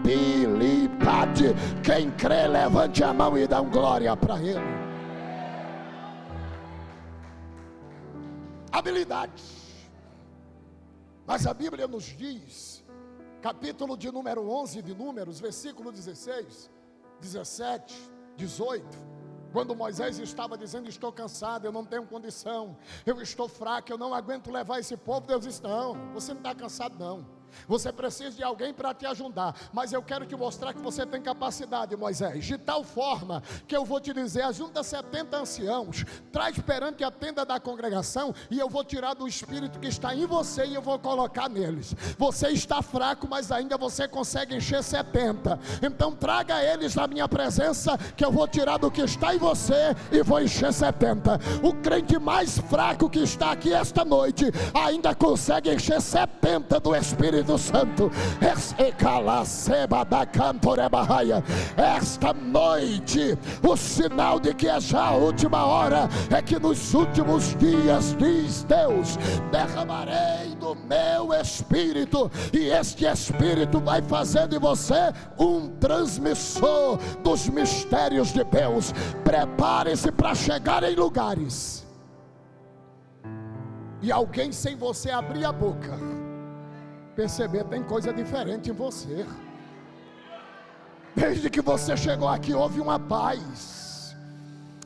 Quem crê, levante a mão e dá um glória para ele. Habilidade. Mas a Bíblia nos diz, capítulo de número 11 de Números, versículo 16, 17, 18, quando Moisés estava dizendo: estou cansado, eu não tenho condição, eu estou fraco, eu não aguento levar esse povo. Deus disse: não, você não está cansado não. Você precisa de alguém para te ajudar, mas eu quero te mostrar que você tem capacidade, Moisés, de tal forma que eu vou te dizer: ajunta 70 anciãos, traz perante a tenda da congregação, e eu vou tirar do espírito que está em você e eu vou colocar neles. Você está fraco, mas ainda você consegue encher 70, então traga eles na minha presença, que eu vou tirar do que está em você e vou encher 70. O crente mais fraco que está aqui esta noite ainda consegue encher 70 do Espírito Santo. Esta noite, o sinal de que é já a última hora é que nos últimos dias, diz Deus, derramarei do meu Espírito, e este Espírito vai fazer de você um transmissor dos mistérios de Deus. Prepare-se para chegar em lugares e alguém, sem você abrir a boca, perceber: tem coisa diferente em você. Desde que você chegou aqui, houve uma paz.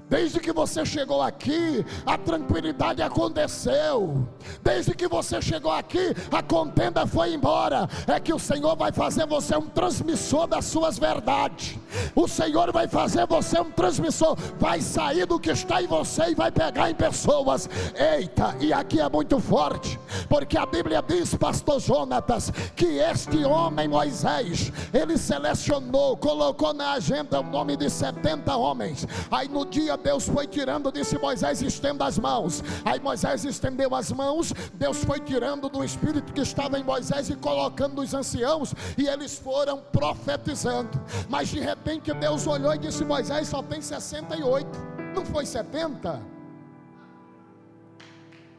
Desde que você chegou aqui, a tranquilidade aconteceu. Desde que você chegou aqui, a contenda foi embora. É que o Senhor vai fazer você um transmissor das suas verdades. O Senhor vai fazer você um transmissor. Vai sair do que está em você e vai pegar em pessoas. Eita, e aqui é muito forte, porque a Bíblia diz, pastor Jonatas, que este homem Moisés, ele selecionou, colocou na agenda o nome de 70 homens. Aí no dia Deus foi tirando, disse: Moisés, estenda as mãos. Aí Moisés estendeu as mãos, Deus foi tirando do espírito que estava em Moisés e colocando os anciãos, e eles foram profetizando. Mas de repente Deus olhou e disse: Moisés, só tem 68, não foi 70?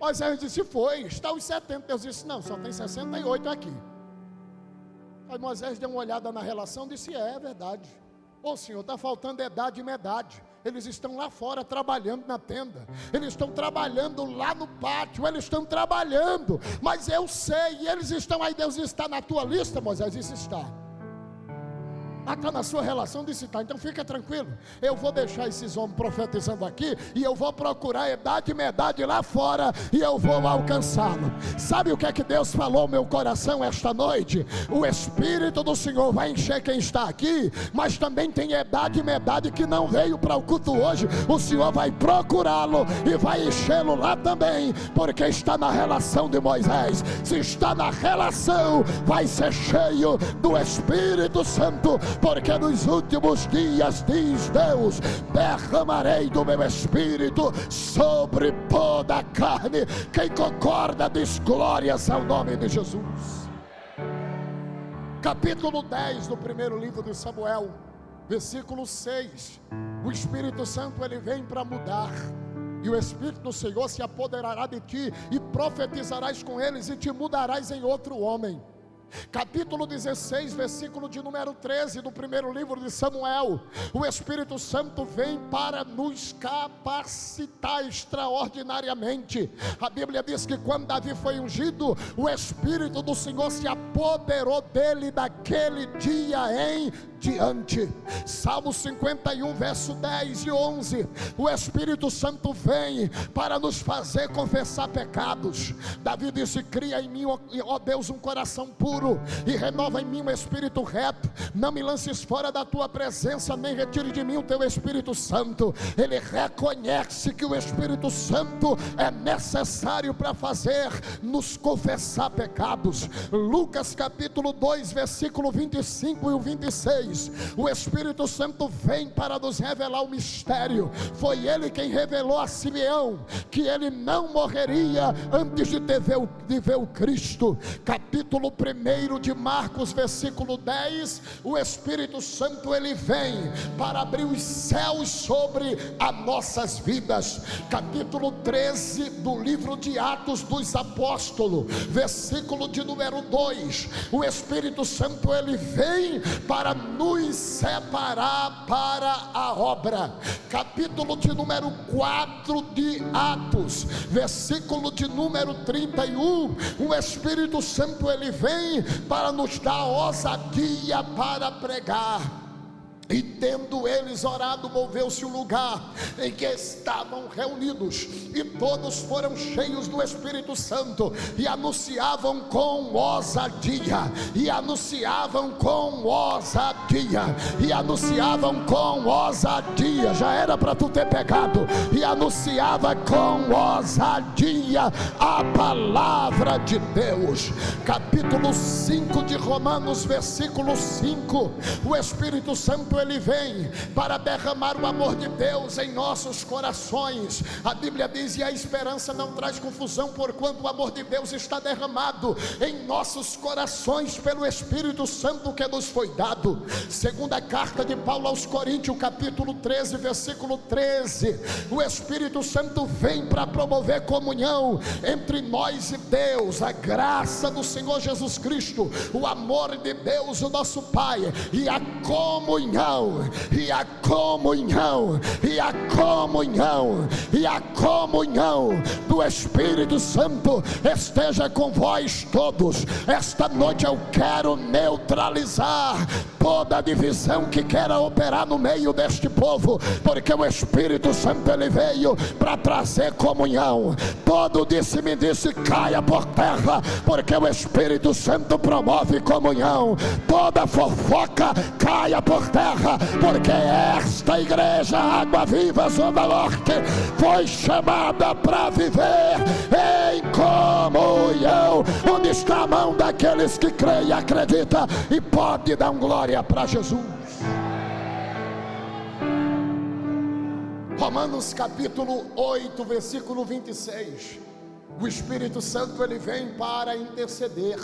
Moisés disse: foi, está os 70. Deus disse: não, só tem 68 aqui. Aí Moisés deu uma olhada na relação e disse: é verdade. Ô Senhor, está faltando idade e medade. Eles estão lá fora trabalhando na tenda, eles estão trabalhando lá no pátio, eles estão trabalhando, mas eu sei, e eles estão aí. Deus está na tua lista, Moisés? Disse: está. Está na sua relação? Disse: está. Então fica tranquilo, eu vou deixar esses homens profetizando aqui, e eu vou procurar idade e medade lá fora, e eu vou alcançá-lo. Sabe o que é que Deus falou ao meu coração esta noite? O Espírito do Senhor vai encher quem está aqui, mas também tem idade e medade que não veio para o culto hoje. O Senhor vai procurá-lo e vai enchê-lo lá também, porque está na relação de Moisés. Se está na relação, vai ser cheio do Espírito Santo, porque nos últimos dias, diz Deus, derramarei do meu Espírito sobre toda a carne. Quem concorda diz glórias ao nome de Jesus. Capítulo 10 do primeiro livro de Samuel, versículo 6. O Espírito Santo, ele vem para mudar. E o Espírito do Senhor se apoderará de ti, e profetizarás com eles, e te mudarás em outro homem. Capítulo 16, versículo de número 13 do primeiro livro de Samuel. O Espírito Santo vem para nos capacitar extraordinariamente. A Bíblia diz que quando Davi foi ungido, o Espírito do Senhor se apoderou dele daquele dia em diante. Salmo 51, verso 10 e 11. O Espírito Santo vem para nos fazer confessar pecados. Davi disse: cria em mim, ó Deus, um coração puro e renova em mim um espírito reto. Não me lances fora da tua presença, nem retire de mim o teu Espírito Santo. Ele reconhece que o Espírito Santo é necessário para fazer nos confessar pecados. Lucas capítulo 2, versículo 25 e o 26. O Espírito Santo vem para nos revelar o mistério. Foi ele quem revelou a Simeão que ele não morreria antes de ver o Cristo. Capítulo 1 de Marcos, versículo 10. O Espírito Santo ele vem para abrir os céus sobre as nossas vidas. Capítulo 13 do livro de Atos dos Apóstolos, versículo de número 2. O Espírito Santo ele vem para nos separar para a obra. Capítulo de número 4 de Atos, versículo de número 31. O Espírito Santo ele vem para nos dar ousadia para pregar. E tendo eles orado, moveu-se o lugar em que estavam reunidos, e todos foram cheios do Espírito Santo, e anunciavam com ousadia, e anunciavam com ousadia, e anunciavam com ousadia. Já era para tu ter pegado. E anunciava com ousadia a palavra de Deus. Capítulo 5 de Romanos, versículo 5. O Espírito Santo ele vem para derramar o amor de Deus em nossos corações. A Bíblia diz: e a esperança não traz confusão, porquanto o amor de Deus está derramado em nossos corações pelo Espírito Santo que nos foi dado. Segunda carta de Paulo aos Coríntios, capítulo 13, versículo 13. O Espírito Santo vem para promover comunhão entre nós e Deus, a graça do Senhor Jesus Cristo, o amor de Deus, o nosso Pai, e a comunhão, e a comunhão, e a comunhão, e a comunhão do Espírito Santo esteja com vós todos. Esta noite eu quero neutralizar toda divisão que queira operar no meio deste povo, porque o Espírito Santo ele veio para trazer comunhão. Todo disse-me-disse caia por terra, porque o Espírito Santo promove comunhão. Toda fofoca caia por terra, porque esta igreja Água Viva Zona Norte foi chamada para viver em comunhão. Onde está a mão daqueles que creem e acreditam e pode dar glória para Jesus? Romanos capítulo 8, versículo 26. O Espírito Santo ele vem para interceder.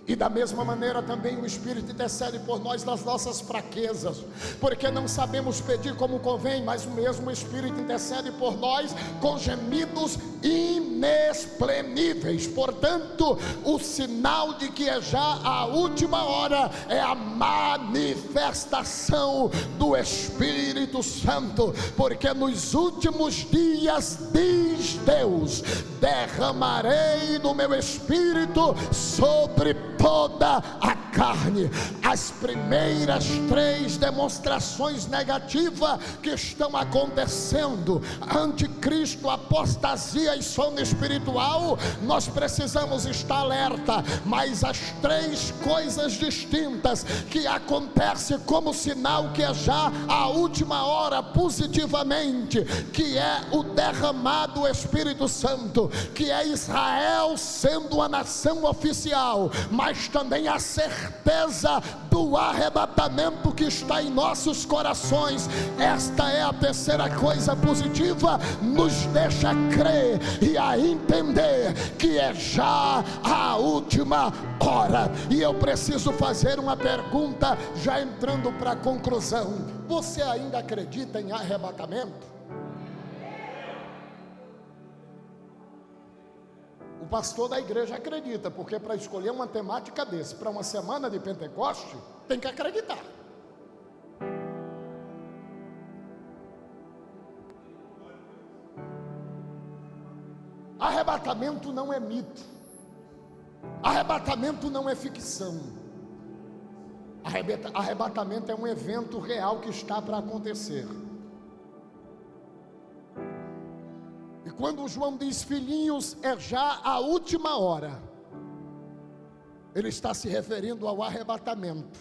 E da mesma maneira também o Espírito intercede por nós nas nossas fraquezas, porque não sabemos pedir como convém, mas o mesmo Espírito intercede por nós com gemidos inexprimíveis. Portanto, o sinal de que é já a última hora é a manifestação do Espírito Santo, porque nos últimos dias, diz Deus, derramarei do meu Espírito sobre toda a carne. As primeiras 3 demonstrações negativas que estão acontecendo: anticristo, apostasia e sono espiritual. Nós precisamos estar alerta, mas as 3 coisas distintas que acontecem como sinal que é já a última hora positivamente, que é o derramado Espírito Santo, que é Israel sendo a nação oficial, mas também a certeza do arrebatamento que está em nossos corações. Esta é a terceira coisa positiva, nos deixa crer e a entender que é já a última hora. E eu preciso fazer uma pergunta, já entrando para a conclusão: você ainda acredita em arrebatamento? O pastor da igreja acredita, porque para escolher uma temática desse, para uma semana de Pentecoste, tem que acreditar. Arrebatamento não é mito, arrebatamento não é ficção. Arrebatamento é um evento real que está para acontecer. E quando João diz filhinhos, é já a última hora, ele está se referindo ao arrebatamento.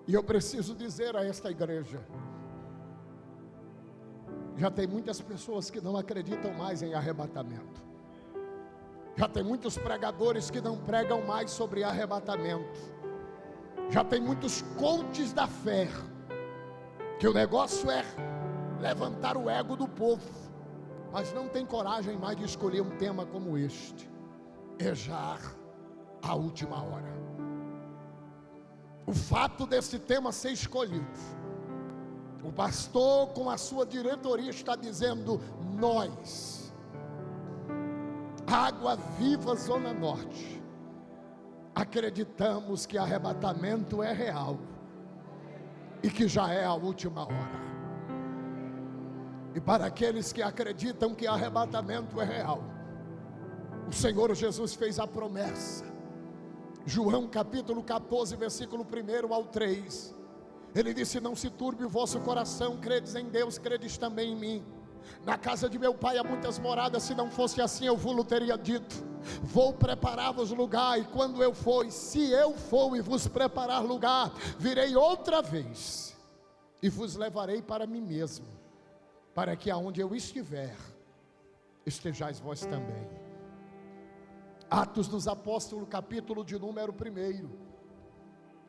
E eu preciso dizer a esta igreja, já tem muitas pessoas que não acreditam mais em arrebatamento. Já tem muitos pregadores que não pregam mais sobre arrebatamento. Já tem muitos coaches da fé, que o negócio é levantar o ego do povo, mas não tem coragem mais de escolher um tema como este. É já a última hora. O fato desse tema ser escolhido, o pastor com a sua diretoria está dizendo: nós, Água Viva Zona Norte, acreditamos que arrebatamento é real e que já é a última hora. E para aqueles que acreditam que arrebatamento é real, o Senhor Jesus fez a promessa. João capítulo 14, versículo 1 ao 3. Ele disse: não se turbe o vosso coração, credes em Deus, credes também em mim. Na casa de meu pai há muitas moradas, se não fosse assim eu vos teria dito. Vou preparar-vos lugar, e quando eu for, se eu for e vos preparar lugar, virei outra vez e vos levarei para mim mesmo, para que aonde eu estiver, estejais vós também. Atos dos Apóstolos, capítulo de número 1,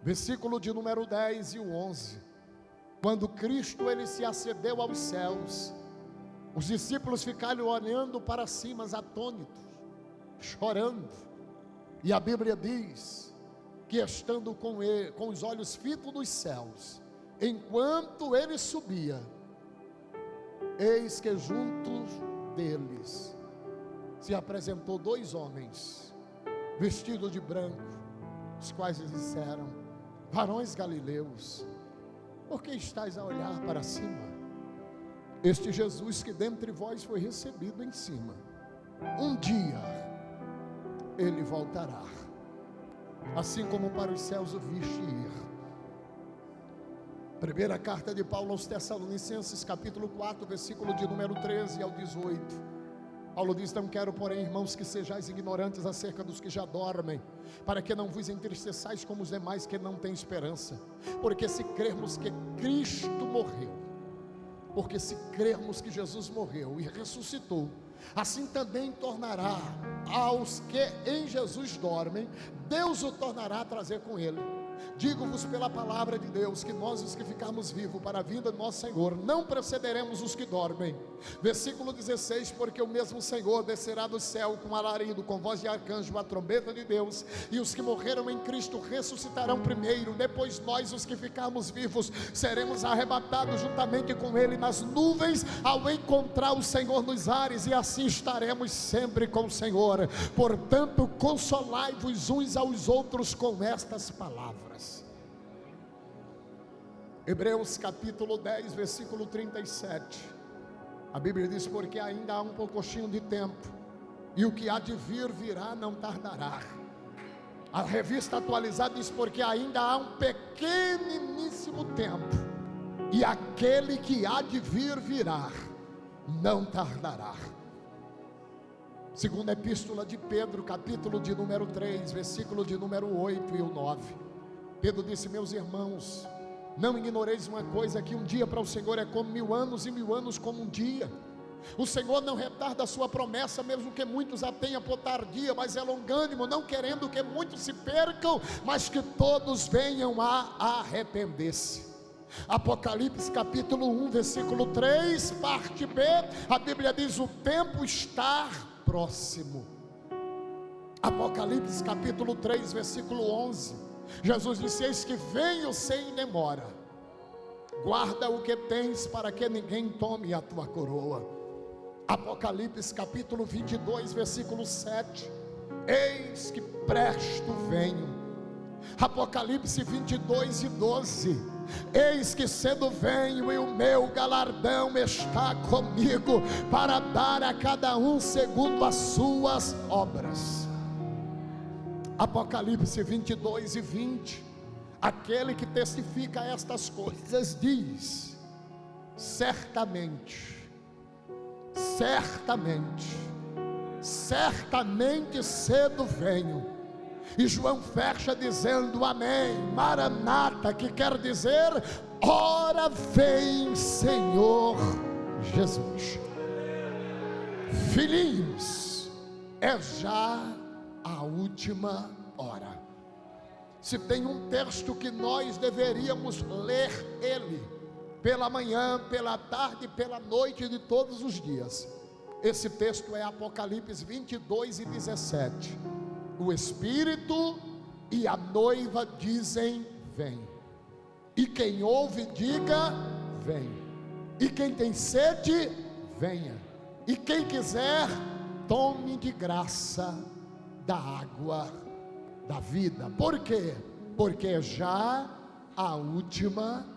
versículo de número 10 e o 11. Quando Cristo ele se ascendeu aos céus, os discípulos ficaram olhando para cima, atônitos, chorando. E a Bíblia diz que estando com ele, com os olhos fitos nos céus, enquanto ele subia, eis que junto deles se apresentou dois homens, vestidos de branco, os quais lhes disseram: varões galileus, por que estáis a olhar para cima? Este Jesus que dentre vós foi recebido em cima, um dia ele voltará, assim como para os céus o viste ir. Primeira carta de Paulo aos Tessalonicenses, capítulo 4, versículo de número 13 ao 18. Paulo diz: não quero, porém, irmãos, que sejais ignorantes acerca dos que já dormem, para que não vos entristeçais como os demais que não têm esperança. Porque se crermos que Cristo morreu, porque se crermos que Jesus morreu e ressuscitou, assim também tornará aos que em Jesus dormem, Deus o tornará a trazer com ele. Digo-vos pela palavra de Deus, que nós os que ficarmos vivos para a vinda do nosso Senhor, não precederemos os que dormem. Versículo 16, porque o mesmo Senhor descerá do céu com alarido, com voz de arcanjo, a trombeta de Deus, e os que morreram em Cristo ressuscitarão primeiro. Depois nós, os que ficarmos vivos, seremos arrebatados juntamente com ele nas nuvens, ao encontrar o Senhor nos ares, e assim estaremos sempre com o Senhor. Portanto, consolai-vos uns aos outros com estas palavras. Hebreus capítulo 10, versículo 37. A Bíblia diz: porque ainda há um pouquinho de tempo, e o que há de vir virá, não tardará. A revista atualizada diz: porque ainda há um pequeniníssimo tempo, e aquele que há de vir virá, não tardará. Segunda epístola de Pedro, capítulo de número 3, versículo de número 8 e o 9. Pedro disse: meus irmãos, não ignoreis uma coisa, que um dia para o Senhor é como 1000 anos, e 1000 anos como um dia. O Senhor não retarda a sua promessa, mesmo que muitos a tenham por tardia, mas é longânimo, não querendo que muitos se percam, mas que todos venham a arrepender-se. Apocalipse capítulo 1, versículo 3, parte B, a Bíblia diz: o tempo está próximo. Apocalipse capítulo 3, versículo 11, Jesus disse: eis que venho sem demora, guarda o que tens, para que ninguém tome a tua coroa. Apocalipse capítulo 22, versículo 7, eis que presto venho. Apocalipse 22 e 12, eis que cedo venho, e o meu galardão está comigo, para dar a cada um segundo as suas obras. Apocalipse 22 e 20, aquele que testifica estas coisas diz: certamente, certamente, certamente cedo venho. E João fecha dizendo amém, Maranata, que quer dizer, ora vem Senhor Jesus. Filhinhos, é já a última hora. Se tem um texto que nós deveríamos ler ele, pela manhã, pela tarde, pela noite de todos os dias, esse texto é Apocalipse 22 e 17. O Espírito e a noiva dizem: vem. E quem ouve, diga: vem. E quem tem sede, venha. E quem quiser, tome de graça da água da vida. Por quê? Porque é já a última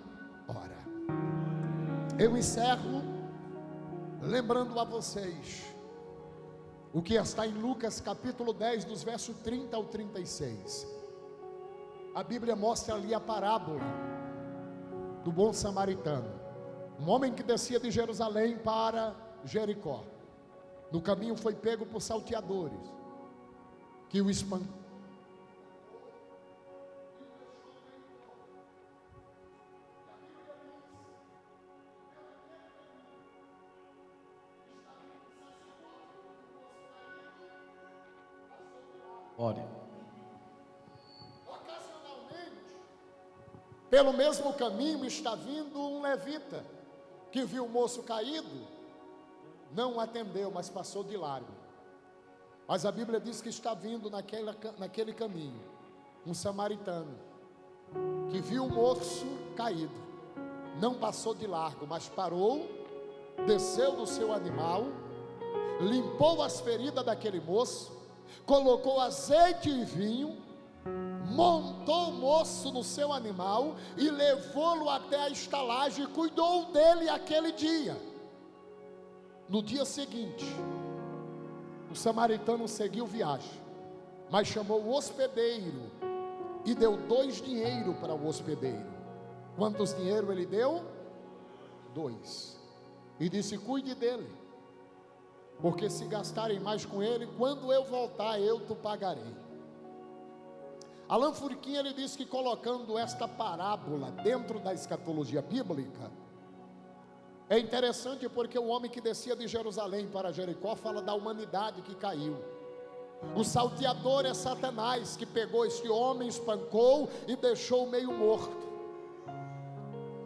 hora. Eu encerro lembrando a vocês o que está em Lucas capítulo 10, dos versos 30 ao 36. A Bíblia mostra ali a parábola do bom samaritano. Um homem que descia de Jerusalém para Jericó. No caminho foi pego por salteadores, que o espancaram. Ore. Ocasionalmente, pelo mesmo caminho está vindo um levita, que viu o moço caído, não o atendeu, mas passou de largo. Mas a Bíblia diz que está vindo naquele caminho um samaritano, que viu o moço caído, não passou de largo, mas parou, desceu do seu animal, limpou as feridas daquele moço, colocou azeite e vinho, montou o moço no seu animal e levou-lo até a estalagem e cuidou dele aquele dia. No dia seguinte, o samaritano seguiu viagem, mas chamou o hospedeiro e deu 2 dinheiros para o hospedeiro. Quantos dinheiro ele deu? 2. E disse: cuide dele, porque se gastarem mais com ele, quando eu voltar, eu te pagarei. Alain Furquim, ele diz que colocando esta parábola dentro da escatologia bíblica, é interessante porque o homem que descia de Jerusalém para Jericó fala da humanidade que caiu. O salteador é Satanás, que pegou este homem, espancou e deixou meio morto.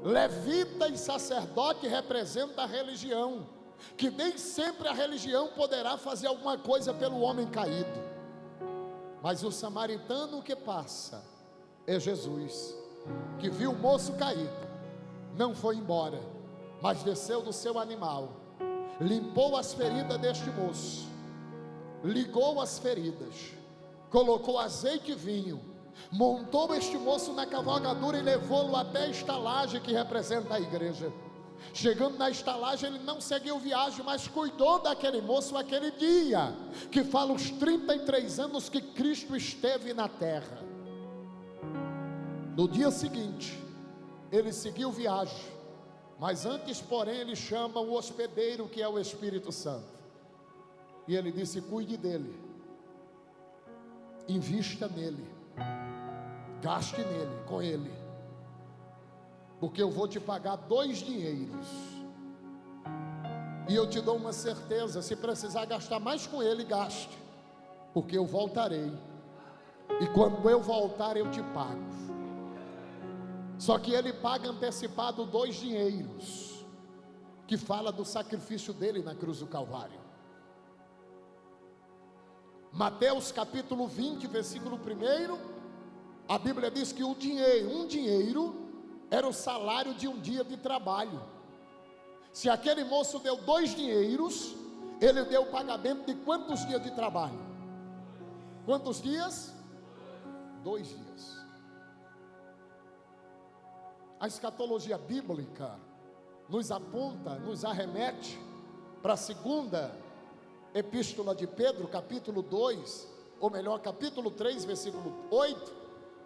Levita e sacerdote representa a religião, que nem sempre a religião poderá fazer alguma coisa pelo homem caído. Mas o samaritano que passa é Jesus, que viu o moço caído, não foi embora, mas desceu do seu animal, limpou as feridas deste moço, ligou as feridas, colocou azeite e vinho, montou este moço na cavalgadura e levou-lo até a estalagem que representa a igreja. Chegando na estalagem, ele não seguiu viagem, mas cuidou daquele moço aquele dia, que fala os 33 anos que Cristo esteve na terra. No dia seguinte, ele seguiu viagem, mas antes, porém, ele chama o hospedeiro, que é o Espírito Santo, e ele disse: cuide dele, invista nele, gaste nele, com ele, porque eu vou te pagar 2 dinheiros, e eu te dou uma certeza: se precisar gastar mais com ele, gaste, porque eu voltarei, e quando eu voltar eu te pago. Só que ele paga antecipado 2 dinheiros, que fala do sacrifício dele na cruz do Calvário. Mateus capítulo 20, versículo 1, a Bíblia diz que um dinheiro era o salário de um dia de trabalho. Se aquele moço deu 2 dinheiros, ele deu o pagamento de quantos dias de trabalho? Quantos dias? 2 dias. A escatologia bíblica nos aponta, nos arremete para a segunda epístola de Pedro, capítulo 2, ou melhor, capítulo 3, versículo 8,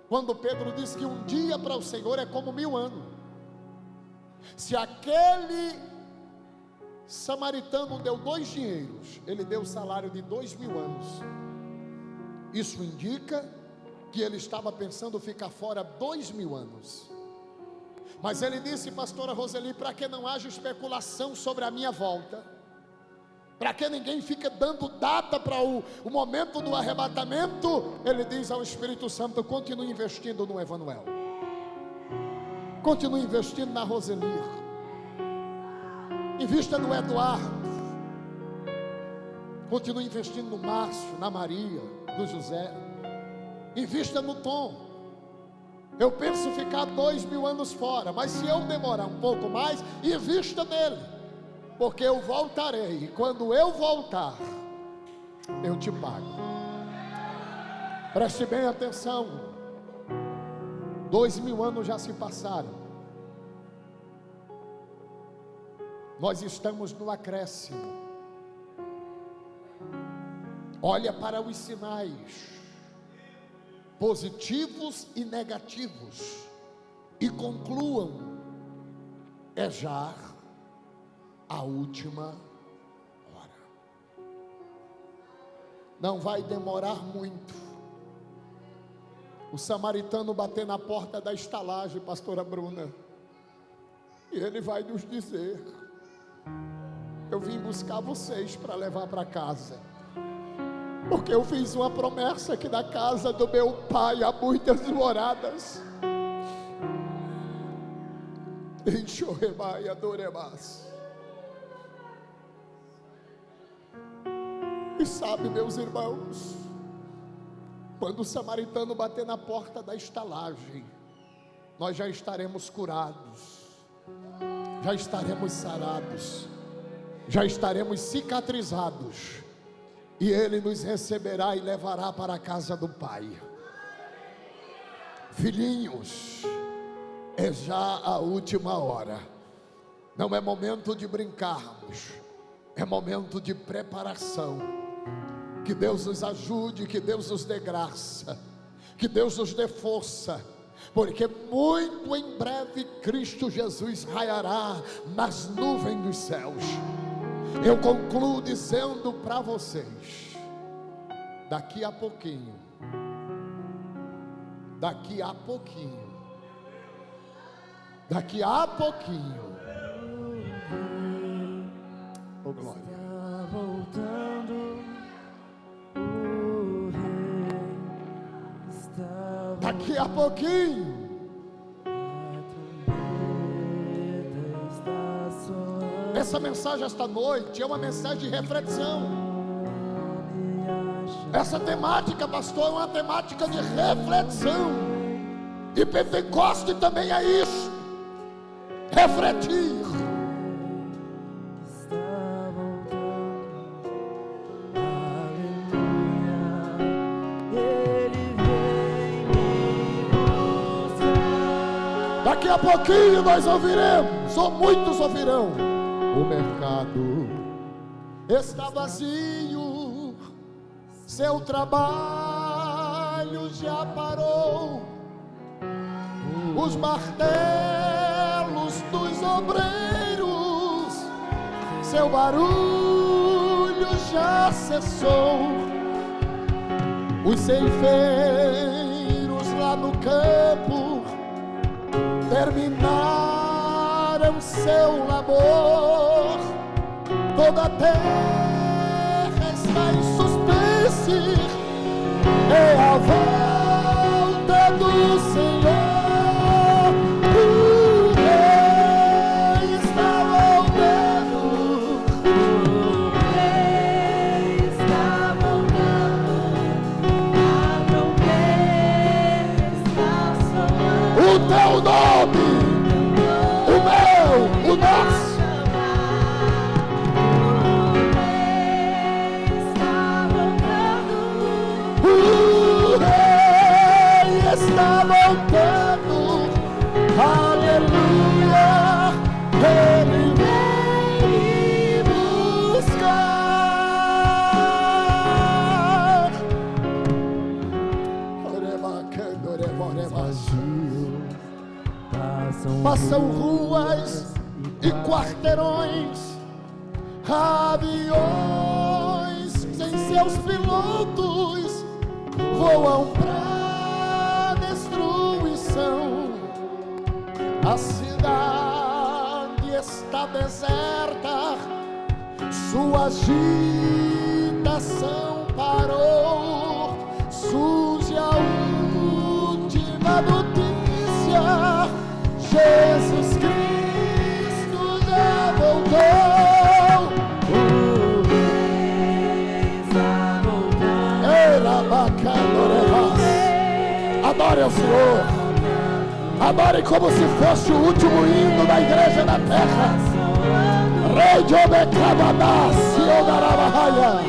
quando Pedro diz que um dia para o Senhor é como 1000 anos. Se aquele samaritano deu 2 dinheiros, ele deu o salário de 2000 anos. Isso indica que ele estava pensando ficar fora 2000 anos. Mas ele disse, pastora Roseli, para que não haja especulação sobre a minha volta, para que ninguém fique dando data para o momento do arrebatamento, ele diz ao Espírito Santo: continue investindo no Emanuel, continue investindo na Roseli, invista no Eduardo, continue investindo no Márcio, na Maria, no José, invista no Tom. Eu penso ficar 2000 anos fora, mas se eu demorar um pouco mais, invista nele, porque eu voltarei, e quando eu voltar, eu te pago. Preste bem atenção, 2000 anos já se passaram, nós estamos no acréscimo. Olha para os sinais positivos e negativos e concluam: é já a última hora. Não vai demorar muito. O samaritano bater na porta da estalagem, pastora Bruna, e ele vai nos dizer: eu vim buscar vocês para levar para casa, porque eu fiz uma promessa que na casa do meu pai há muitas moradas. Enxorrebai, adoremas. E sabe, meus irmãos, quando o samaritano bater na porta da estalagem, nós já estaremos curados, já estaremos sarados, já estaremos cicatrizados, e ele nos receberá e levará para a casa do Pai. Filhinhos, é já a última hora. Não é momento de brincarmos, é momento de preparação. Que Deus nos ajude, que Deus nos dê graça, que Deus nos dê força, porque muito em breve Cristo Jesus raiará nas nuvens dos céus. Eu concluo dizendo para vocês: daqui a pouquinho, daqui a pouquinho, oh glória, daqui a pouquinho, essa mensagem esta noite é uma mensagem de reflexão. Essa temática, pastor, é uma temática de reflexão. E Pentecoste também é isso: refletir. Daqui a pouquinho nós ouviremos, ou muitos ouvirão: o mercado está vazio, seu trabalho já parou, os martelos dos obreiros, seu barulho já cessou, os ceifeiros lá no campo terminaram seu labor, toda a terra está em suspense, é a volta do Senhor, o Rei está voltando, o Rei está voltando, a trombeta está soando, o teu nome, o meu, o nosso. O Rei são ruas e quarteirões, aviões sem seus pilotos voam pra destruição. A cidade está deserta, sua agitação parou. Surge a última notícia: Jesus Cristo já voltou. O Rei está voltando. Adore ao Senhor. Adore como se fosse o último hino da igreja da terra. Rei de Obecabadá, Senhor da Rabahaya.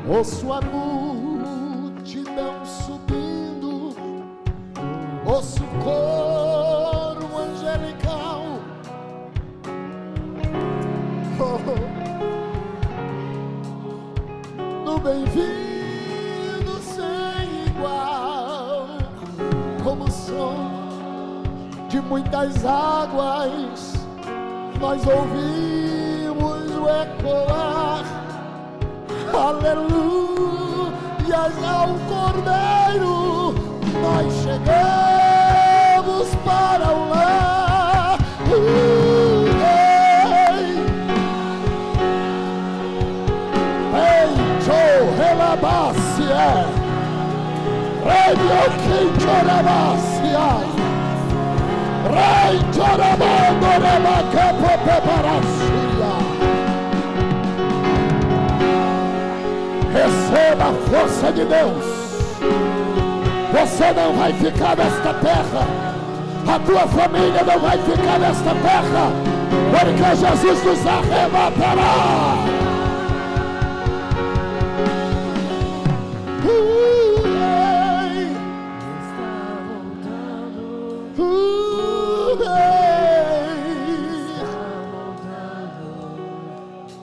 Ouço a multidão subindo, ouço o coro angelical. No bem-vindo sem igual, como o som de muitas águas, nós ouvimos o ecoar. Aleluias ao Cordeiro, nós chegamos para o lar. Ei, Joe, relabácia, rei de Oquim, chorabácia, rei chorabando, relacapo, preparacia. Receba a força de Deus. Você não vai ficar nesta terra. A tua família não vai ficar nesta terra, porque Jesus nos arrebatará.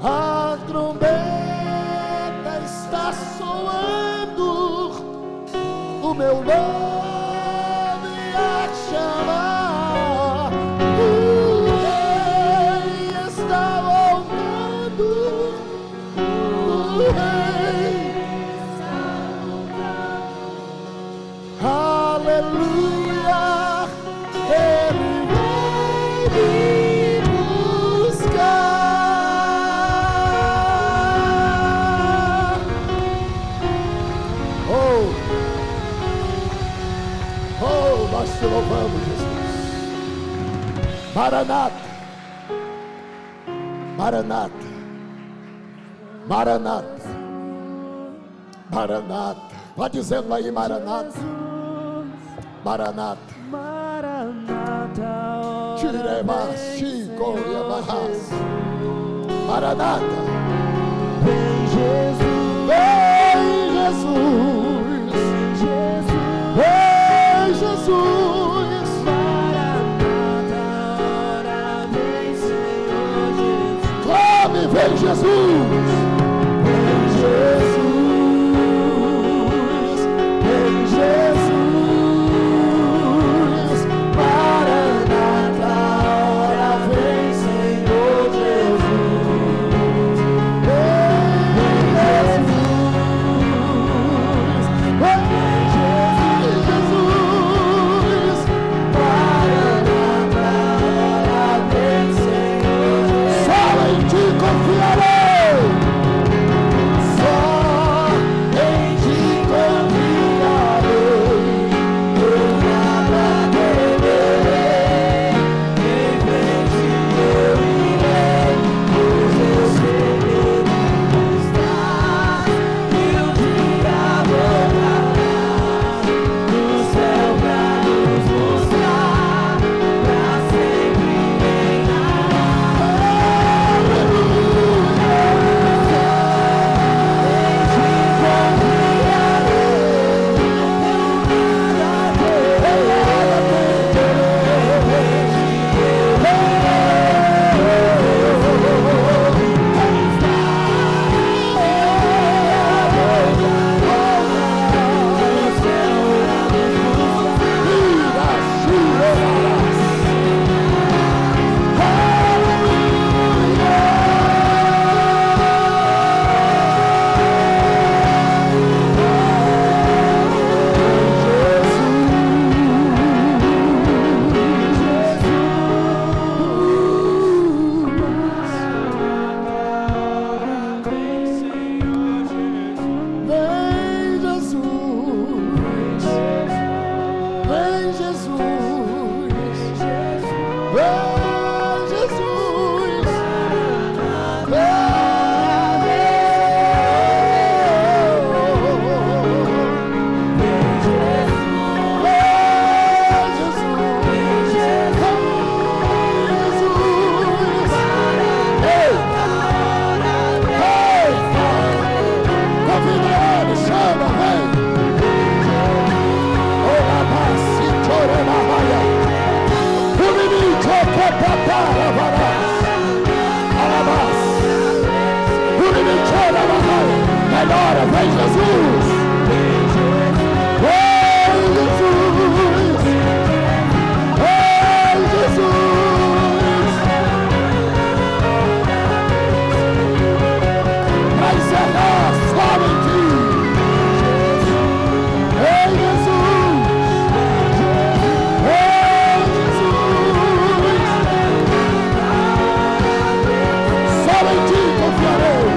A trombeta está soando, o meu nome a chamar. O Rei está voltando, o Rei está voltando. Aleluia, Ele vem me buscar. Nós te louvamos, Jesus. Maranata, Maranata, Maranata, Maranata. Vai dizendo aí, Maranata, Maranata, Maranata. Tiremos, Chico e Amarras. Maranata. Vem Jesus, vem Jesus, vem Jesus. Maranata, ora vem Senhor Jesus. Clame, vem Jesus. Vem Jesus, vem Jesus. Maranata, ora vem Senhor Jesus. Vem Jesus, vem Jesus. Maranata, ora vem Senhor Jesus. Só em ti confiarei. Só Melhora, vem Jesus! Vem Jesus! Vem Jesus! Vai encerrar só em ti! Vem Jesus! Vem Jesus! Só em ti confiarei!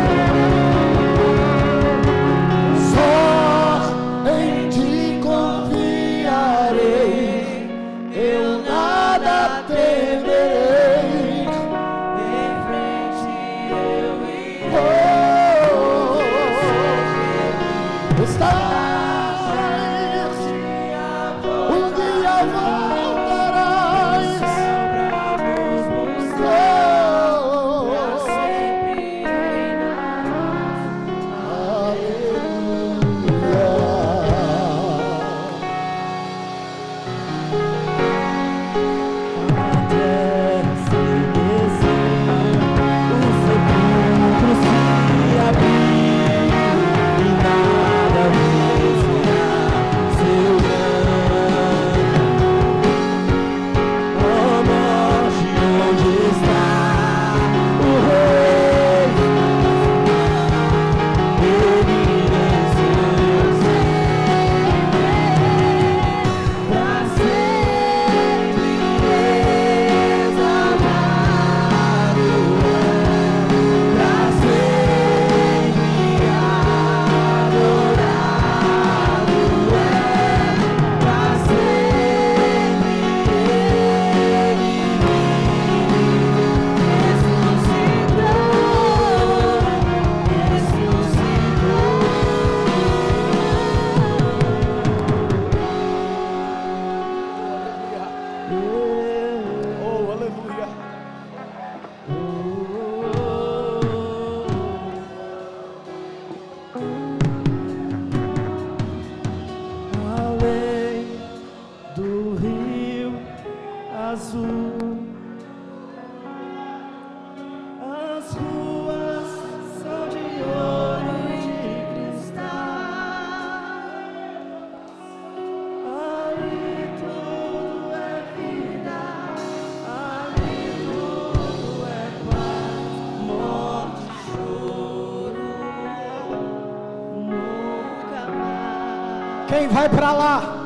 Quem vai para lá?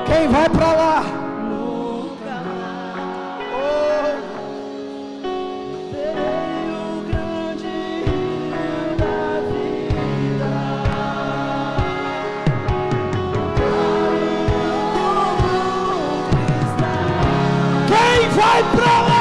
Quem vai para lá? Quem vai para lá?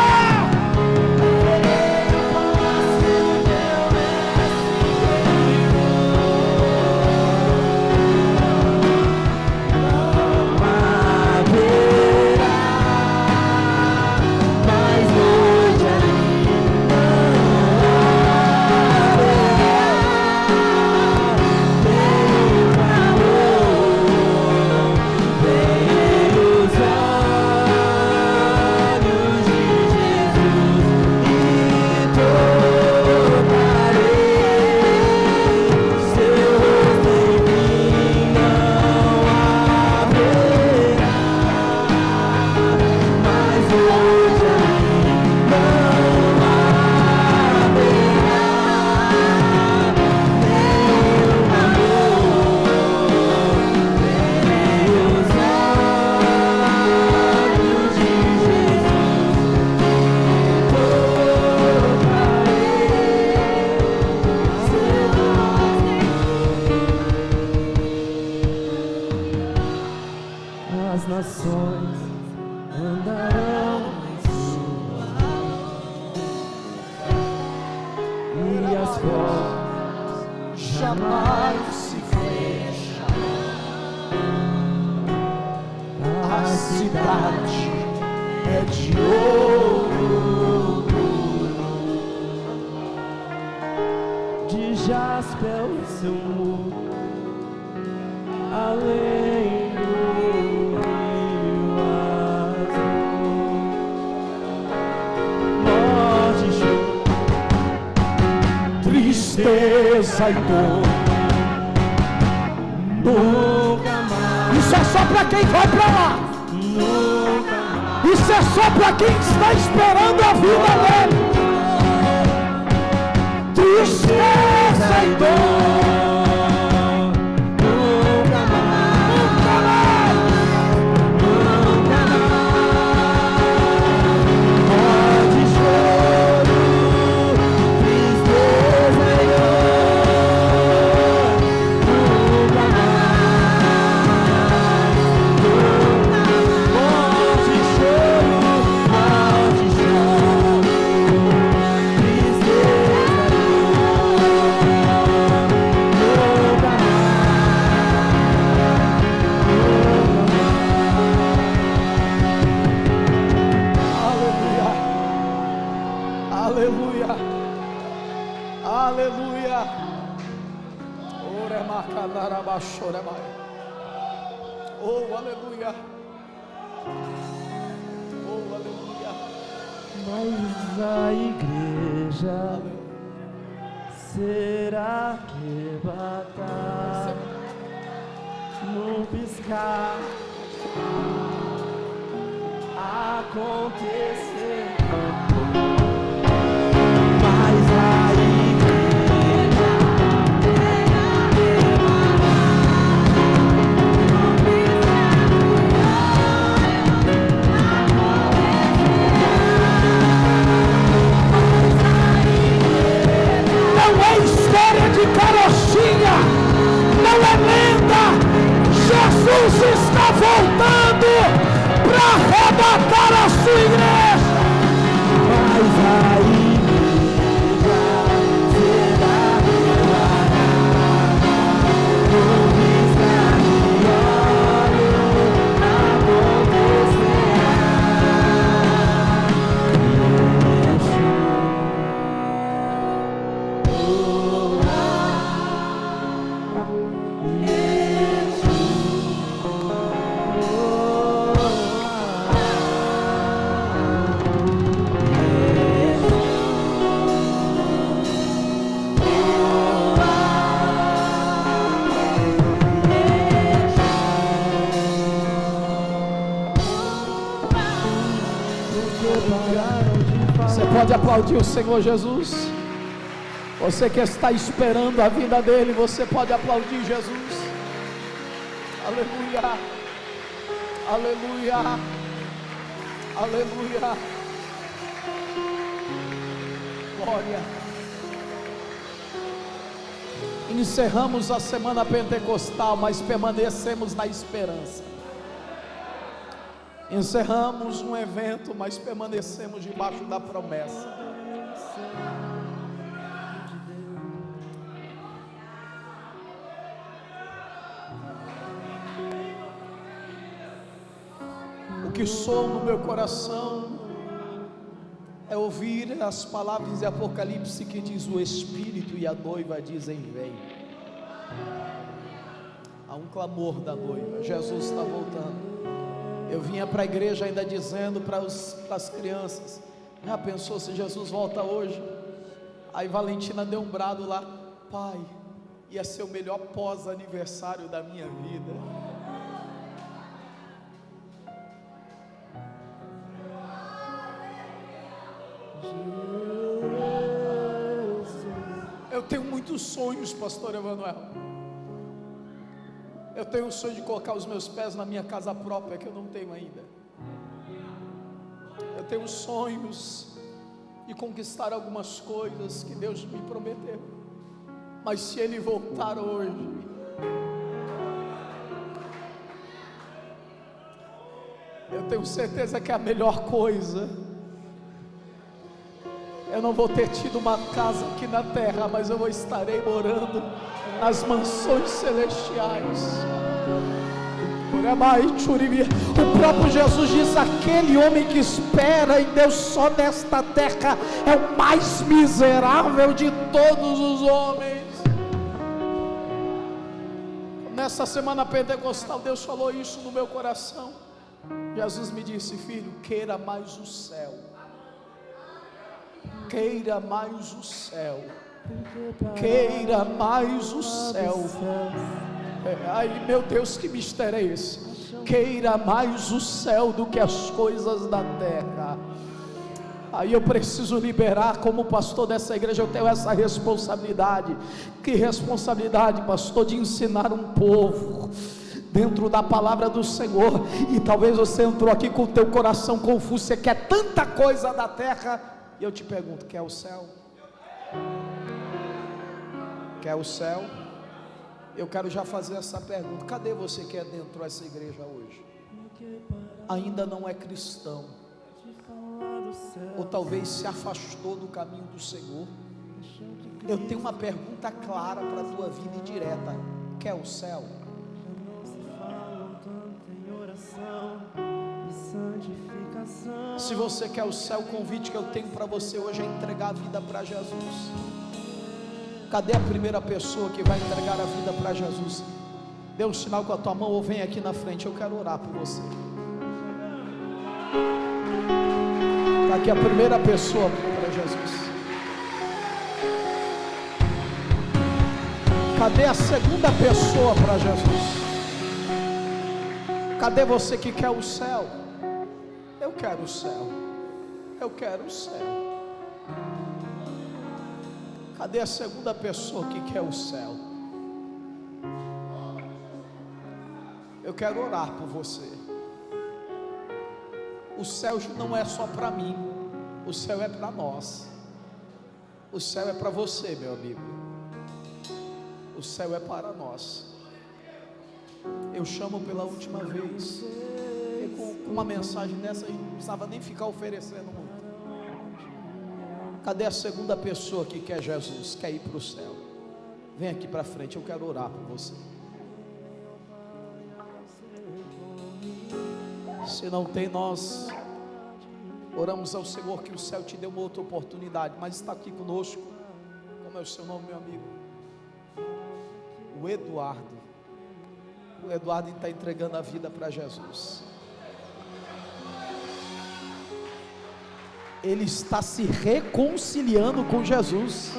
As nações andarão em sua luz, e as portas jamais se fecharão. A cidade é de ouro, de jaspe é o seu muro, além do rio azul. Morte, choro, tristeza e dor, nunca mais. Isso é só para quem vai para lá. Nunca mais. Isso é só para quem está esperando a vida dele. Tristeza e dor, nunca mais, nunca mais, nunca mais. Morte, choro, tristeza e dor, nunca mais, nunca mais. Morte, choro, aleluia, aleluia. Ore macalarabachore mai. Oh, aleluia. Oh, aleluia. Mas a igreja será arrebatada no piscar. Acontecer. Mas a igreja será não é história de carochinha, não é lenda. Jesus está voltando para arrebatar a sua igreja. Mas a igreja será arrebatada no piscar de olhos, acontecerá. Você pode aplaudir o Senhor Jesus? Você que está esperando a vinda dele, você pode aplaudir Jesus. Aleluia, aleluia, aleluia. Glória. Encerramos a semana pentecostal, mas permanecemos na esperança. Encerramos um evento, mas permanecemos debaixo da promessa. O que soa no meu coração é ouvir as palavras de Apocalipse que diz: o Espírito e a noiva dizem vem. Há um clamor da noiva, Jesus está voltando. Eu vinha para a igreja ainda dizendo para as crianças: já pensou se Jesus volta hoje? Aí Valentina deu um brado lá: pai, ia ser o melhor pós-aniversário da minha vida. Eu tenho muitos sonhos, pastor Emanuel. Eu tenho o sonho de colocar os meus pés na minha casa própria, que eu não tenho ainda. Eu tenho sonhos de conquistar algumas coisas que Deus me prometeu. Mas se Ele voltar hoje, Eu tenho certeza que é a melhor coisa. Eu não vou ter tido uma casa aqui na terra, mas eu estarei morando nas mansões celestiais. O próprio Jesus diz: aquele homem que espera em Deus só nesta terra é o mais miserável de todos os homens. Nessa semana pentecostal, Deus falou isso no meu coração. Jesus me disse: filho, queira mais o céu. Queira mais o céu. Queira mais o céu. Ai, meu Deus, que mistério é esse? Queira mais o céu do que as coisas da terra. Aí eu preciso liberar, como pastor dessa igreja, eu tenho essa responsabilidade. Que responsabilidade, pastor, de ensinar um povo dentro da palavra do Senhor. E talvez você entrou aqui com o teu coração confuso, você quer tanta coisa da terra, e eu te pergunto: quer o céu? Quer o céu? Eu quero já fazer essa pergunta: cadê você que adentrou essa igreja hoje? Ainda não é cristão, ou talvez se afastou do caminho do Senhor. Eu tenho uma pergunta clara para a tua vida e direta: quer o céu? Se você quer o céu, o convite que eu tenho para você hoje é entregar a vida para Jesus. Cadê a primeira pessoa que vai entregar a vida para Jesus? Dê um sinal com a tua mão ou vem aqui na frente, eu quero orar por você. Está aqui a primeira pessoa para Jesus. Cadê a segunda pessoa para Jesus? Cadê você que quer o céu? Eu quero o céu. Eu quero o céu. Cadê a segunda pessoa que quer o céu? Eu quero orar por você. O céu não é só para mim, o céu é para nós. O céu é para você, meu amigo. O céu é para nós. Eu chamo pela última vez. E com uma mensagem dessa, a gente não precisava nem ficar oferecendo muito. Cadê a segunda pessoa que quer Jesus, quer ir para o céu? Vem aqui para frente, eu quero orar por você. Se não tem, nós oramos ao Senhor que o céu te dê uma outra oportunidade. Mas está aqui conosco, como é o seu nome, meu amigo? O Eduardo. O Eduardo está entregando a vida para Jesus. Ele está se reconciliando com Jesus.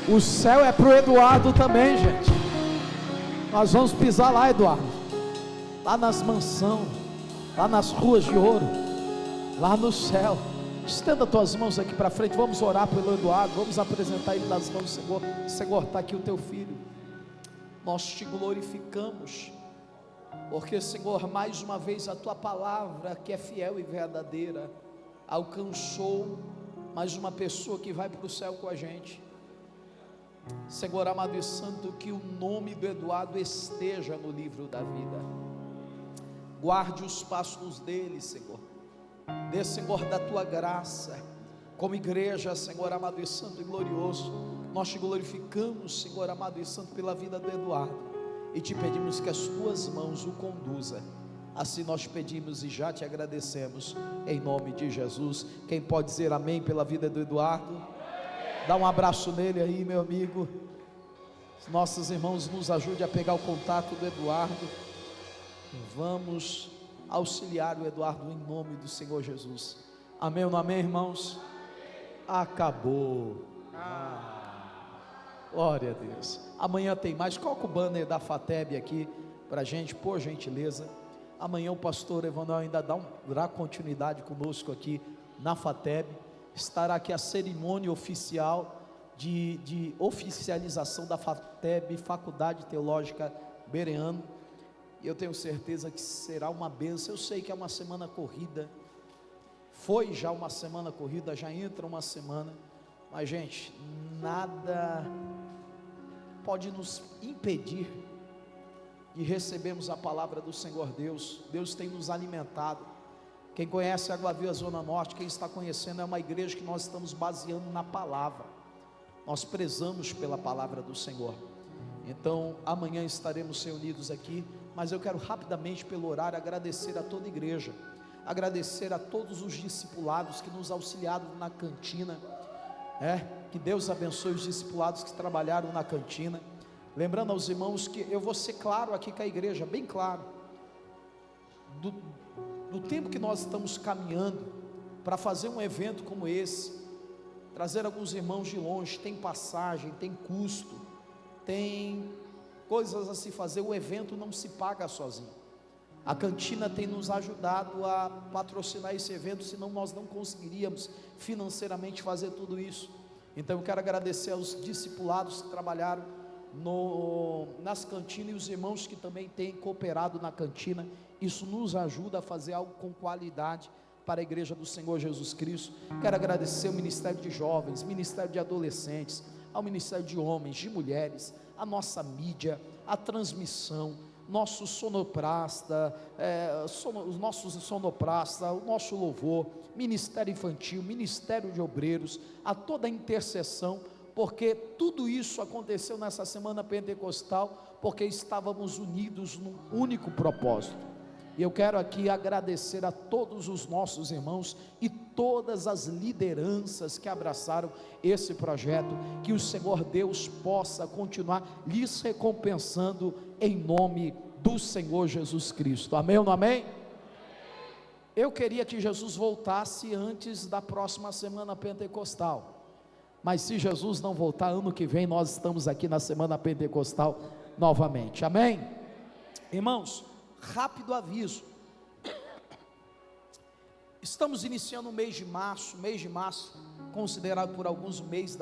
O céu é para o Eduardo também, gente. Nós vamos pisar lá, Eduardo. Lá nas mansões, lá nas ruas de ouro, lá no céu. Estenda tuas mãos aqui para frente. Vamos orar pelo Eduardo. Vamos apresentar ele nas mãos do Senhor. Senhor, está aqui o teu filho. Nós te glorificamos, porque, Senhor, mais uma vez a tua palavra, que é fiel e verdadeira, alcançou mais uma pessoa que vai para o céu com a gente. Senhor amado e santo, que o nome do Eduardo esteja no livro da vida. Guarde os passos dele, Senhor. Dê, Senhor, da tua graça. Como igreja, Senhor amado e santo e glorioso, nós te glorificamos, Senhor amado e santo, pela vida do Eduardo. E te pedimos que as tuas mãos o conduza. Assim nós pedimos e já te agradecemos, em nome de Jesus. Quem pode dizer amém pela vida do Eduardo? Dá um abraço nele aí, meu amigo. Nossos irmãos nos ajudem a pegar o contato do Eduardo. Vamos auxiliar o Eduardo em nome do Senhor Jesus. Amém ou não amém, irmãos? Acabou. Glória a Deus. Amanhã tem mais. Coloca o banner da FATEB aqui para a gente, por gentileza. Amanhã o pastor Evanel ainda dará continuidade conosco aqui na FATEB. Estará aqui a cerimônia oficial de oficialização da FATEB, Faculdade Teológica Bereano. E eu tenho certeza que será uma bênção. Eu sei que é uma semana corrida. Foi já uma semana corrida, já entra uma semana. Mas, gente, nada pode nos impedir e recebemos a palavra do Senhor Deus. Deus tem nos alimentado. Quem conhece a Água Viva Zona Norte, quem está conhecendo, é uma igreja que nós estamos baseando na palavra. Nós prezamos pela palavra do Senhor. Então amanhã estaremos reunidos aqui, mas eu quero rapidamente, pelo horário, agradecer a toda a igreja, agradecer a todos os discipulados que nos auxiliaram na cantina. Que Deus abençoe os discipulados que trabalharam na cantina. Lembrando aos irmãos que eu vou ser claro aqui com a igreja, bem claro, do tempo que nós estamos caminhando para fazer um evento como esse, trazer alguns irmãos de longe, tem passagem, tem custo, tem coisas a se fazer. O evento não se paga sozinho. A cantina tem nos ajudado a patrocinar esse evento, senão nós não conseguiríamos financeiramente fazer tudo isso. Então eu quero agradecer aos discipulados que trabalharam nas cantinas e os irmãos que também têm cooperado na cantina. Isso nos ajuda a fazer algo com qualidade para a igreja do Senhor Jesus Cristo. Quero agradecer ao Ministério de Jovens, Ministério de Adolescentes, ao Ministério de Homens, de Mulheres, a nossa mídia, a transmissão, nosso sonoplasta, os nossos sonoplasta, o nosso louvor, Ministério Infantil, Ministério de Obreiros, a toda a intercessão, porque tudo isso aconteceu nessa semana pentecostal, porque estávamos unidos num único propósito. E eu quero aqui agradecer a todos os nossos irmãos e todas as lideranças que abraçaram esse projeto, que o Senhor Deus possa continuar lhes recompensando em nome do Senhor Jesus Cristo. Amém ou não amém? Eu queria que Jesus voltasse antes da próxima semana pentecostal, mas se Jesus não voltar, ano que vem nós estamos aqui na semana pentecostal novamente. Amém? Irmãos, rápido aviso, estamos iniciando o mês de março, considerado por alguns o mês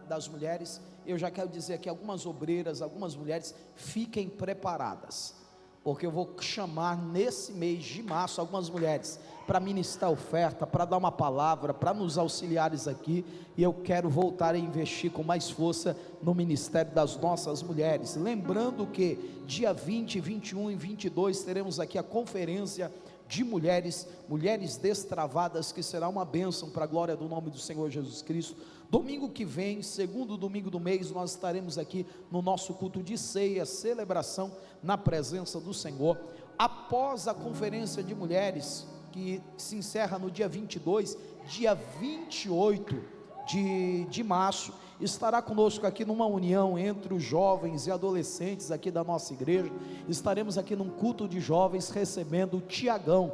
das mulheres. Eu já quero dizer aqui, algumas obreiras, algumas mulheres, fiquem preparadas, porque eu vou chamar nesse mês de março algumas mulheres para ministrar oferta, para dar uma palavra, para nos auxiliares aqui, e eu quero voltar a investir com mais força no ministério das nossas mulheres. Lembrando que dia 20, 21 e 22 teremos aqui a conferência de mulheres destravadas, que será uma bênção para a glória do nome do Senhor Jesus Cristo. Domingo que vem, segundo domingo do mês, nós estaremos aqui no nosso culto de ceia, celebração na presença do Senhor. Após a conferência de mulheres, que se encerra no dia 22, dia 28 de março, estará conosco aqui numa união entre os jovens e adolescentes aqui da nossa igreja. Estaremos aqui num culto de jovens recebendo o Tiagão.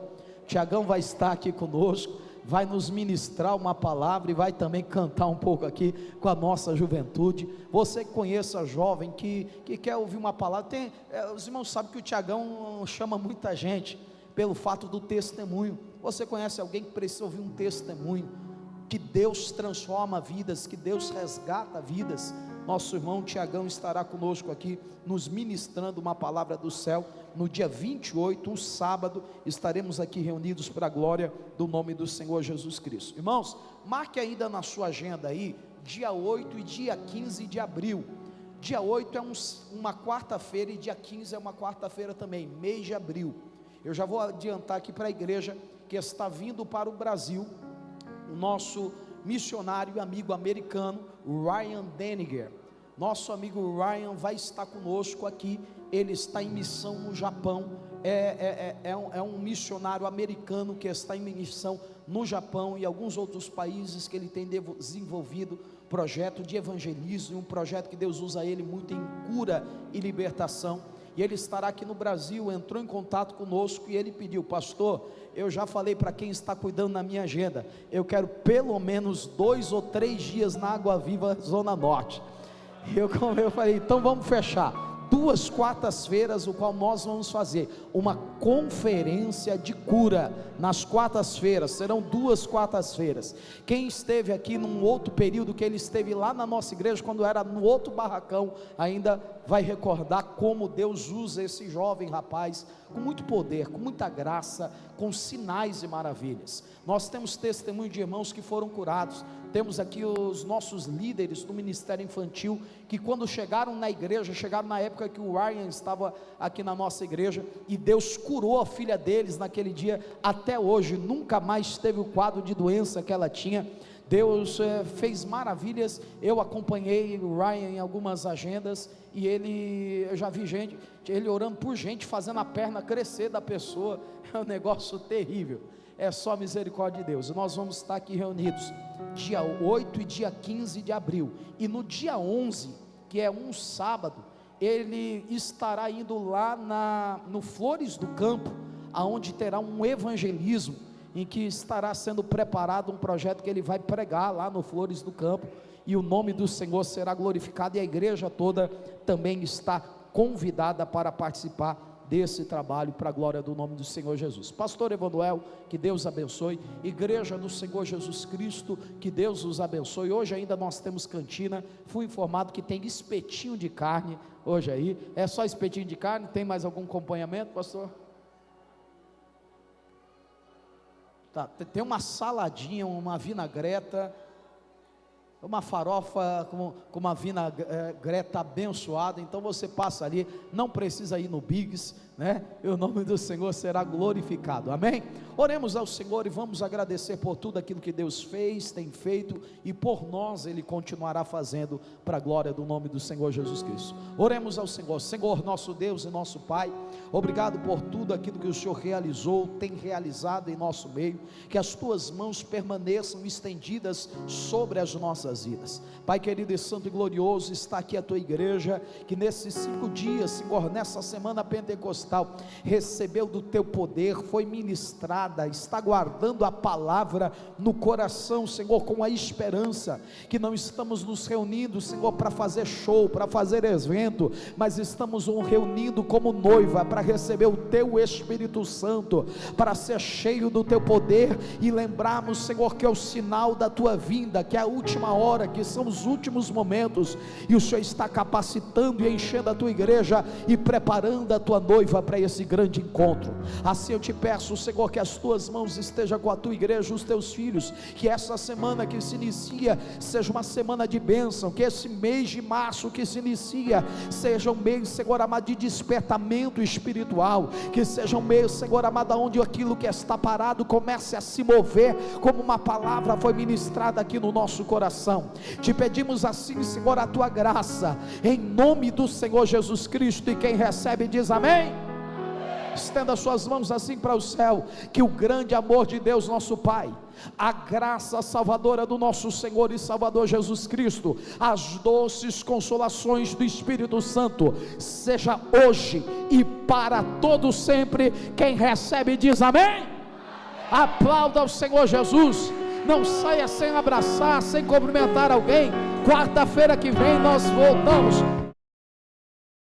Tiagão vai estar aqui conosco, vai nos ministrar uma palavra e vai também cantar um pouco aqui com a nossa juventude. Você que conheça jovem, que quer ouvir uma palavra, os irmãos sabem que o Tiagão chama muita gente pelo fato do testemunho. Você conhece alguém que precisa ouvir um testemunho, que Deus transforma vidas, que Deus resgata vidas? Nosso irmão Tiagão estará conosco aqui, nos ministrando uma palavra do céu. No dia 28, um sábado, estaremos aqui reunidos para a glória do nome do Senhor Jesus Cristo. Irmãos, marque ainda na sua agenda aí, dia 8 e dia 15 de abril. Dia 8 é uma quarta-feira e dia 15 é uma quarta-feira também, mês de abril. Eu já vou adiantar aqui para a igreja que está vindo para o Brasil o nosso missionário e amigo americano, Ryan Deniger. Nosso amigo Ryan vai estar conosco aqui. Ele está em missão no Japão. É um missionário americano que está em missão no Japão e alguns outros países, que ele tem desenvolvido projeto de evangelismo, um projeto que Deus usa ele muito em cura e libertação. E ele estará aqui no Brasil. Entrou em contato conosco e ele pediu: pastor, eu já falei para quem está cuidando na minha agenda, eu quero pelo menos 2 ou 3 dias na Água Viva Zona Norte. Eu falei, então vamos fechar 2 quartas-feiras, o qual nós vamos fazer uma conferência de cura nas quartas-feiras. Serão 2 quartas-feiras. Quem esteve aqui num outro período, que ele esteve lá na nossa igreja, quando era no outro barracão, ainda vai recordar como Deus usa esse jovem rapaz com muito poder, com muita graça, com sinais e maravilhas. Nós temos testemunho de irmãos que foram curados. Temos aqui os nossos líderes do ministério infantil, que quando chegaram na igreja, chegaram na época que o Ryan estava aqui na nossa igreja, e Deus curou a filha deles naquele dia, até hoje, nunca mais teve o quadro de doença que ela tinha. Deus fez maravilhas. Eu acompanhei o Ryan em algumas agendas, e eu já vi ele orando por gente, fazendo a perna crescer da pessoa. É um negócio terrível, é só misericórdia de Deus. E nós vamos estar aqui reunidos dia 8 e dia 15 de abril, e no dia 11, que é um sábado, ele estará indo lá no Flores do Campo, aonde terá um evangelismo, em que estará sendo preparado um projeto que ele vai pregar lá no Flores do Campo, e o nome do Senhor será glorificado, e a igreja toda também está convidada para participar desse trabalho, para a glória do nome do Senhor Jesus. Pastor Emanuel, que Deus abençoe. Igreja do Senhor Jesus Cristo, que Deus os abençoe. Hoje ainda nós temos cantina. Fui informado que tem espetinho de carne hoje aí. É só espetinho de carne? Tem mais algum acompanhamento, pastor? Tá, tem uma saladinha, uma vinagreta, uma farofa com uma vinagreta abençoada. Então você passa ali, não precisa ir no Biggs, né? E o nome do Senhor será glorificado, amém? Oremos ao Senhor e vamos agradecer por tudo aquilo que Deus fez, tem feito, e por nós Ele continuará fazendo, para a glória do nome do Senhor Jesus Cristo. Oremos ao Senhor. Senhor, nosso Deus e nosso Pai, obrigado por tudo aquilo que o Senhor realizou, tem realizado em nosso meio. Que as tuas mãos permaneçam estendidas sobre as nossas vidas. Pai querido e santo e glorioso, está aqui a tua igreja, que nesses 5 dias, Senhor, nessa semana pentecostal, recebeu do teu poder, foi ministrada, está guardando a palavra no coração, Senhor, com a esperança que não estamos nos reunindo, Senhor, para fazer show, para fazer evento, mas estamos nos reunindo como noiva para receber o teu Espírito Santo, para ser cheio do teu poder e lembrarmos, Senhor, que é o sinal da tua vinda, que é a última hora, que são os últimos momentos, e o Senhor está capacitando e enchendo a tua igreja e preparando a tua noiva para esse grande encontro. Assim eu te peço, Senhor, que as tuas mãos estejam com a tua igreja, os teus filhos, que essa semana que se inicia seja uma semana de bênção, que esse mês de março que se inicia seja um mês, Senhor amado, de despertamento espiritual, que seja um mês, Senhor amado, onde aquilo que está parado comece a se mover, como uma palavra foi ministrada aqui no nosso coração. Te pedimos assim, Senhor, a tua graça, em nome do Senhor Jesus Cristo, e quem recebe diz amém. Estenda suas mãos assim para o céu. Que o grande amor de Deus nosso Pai, a graça salvadora do nosso Senhor e Salvador Jesus Cristo, as doces consolações do Espírito Santo, seja hoje e para todo sempre. Quem recebe diz amém. Aplauda ao Senhor Jesus. Não saia sem abraçar, sem cumprimentar alguém. Quarta-feira que vem nós voltamos.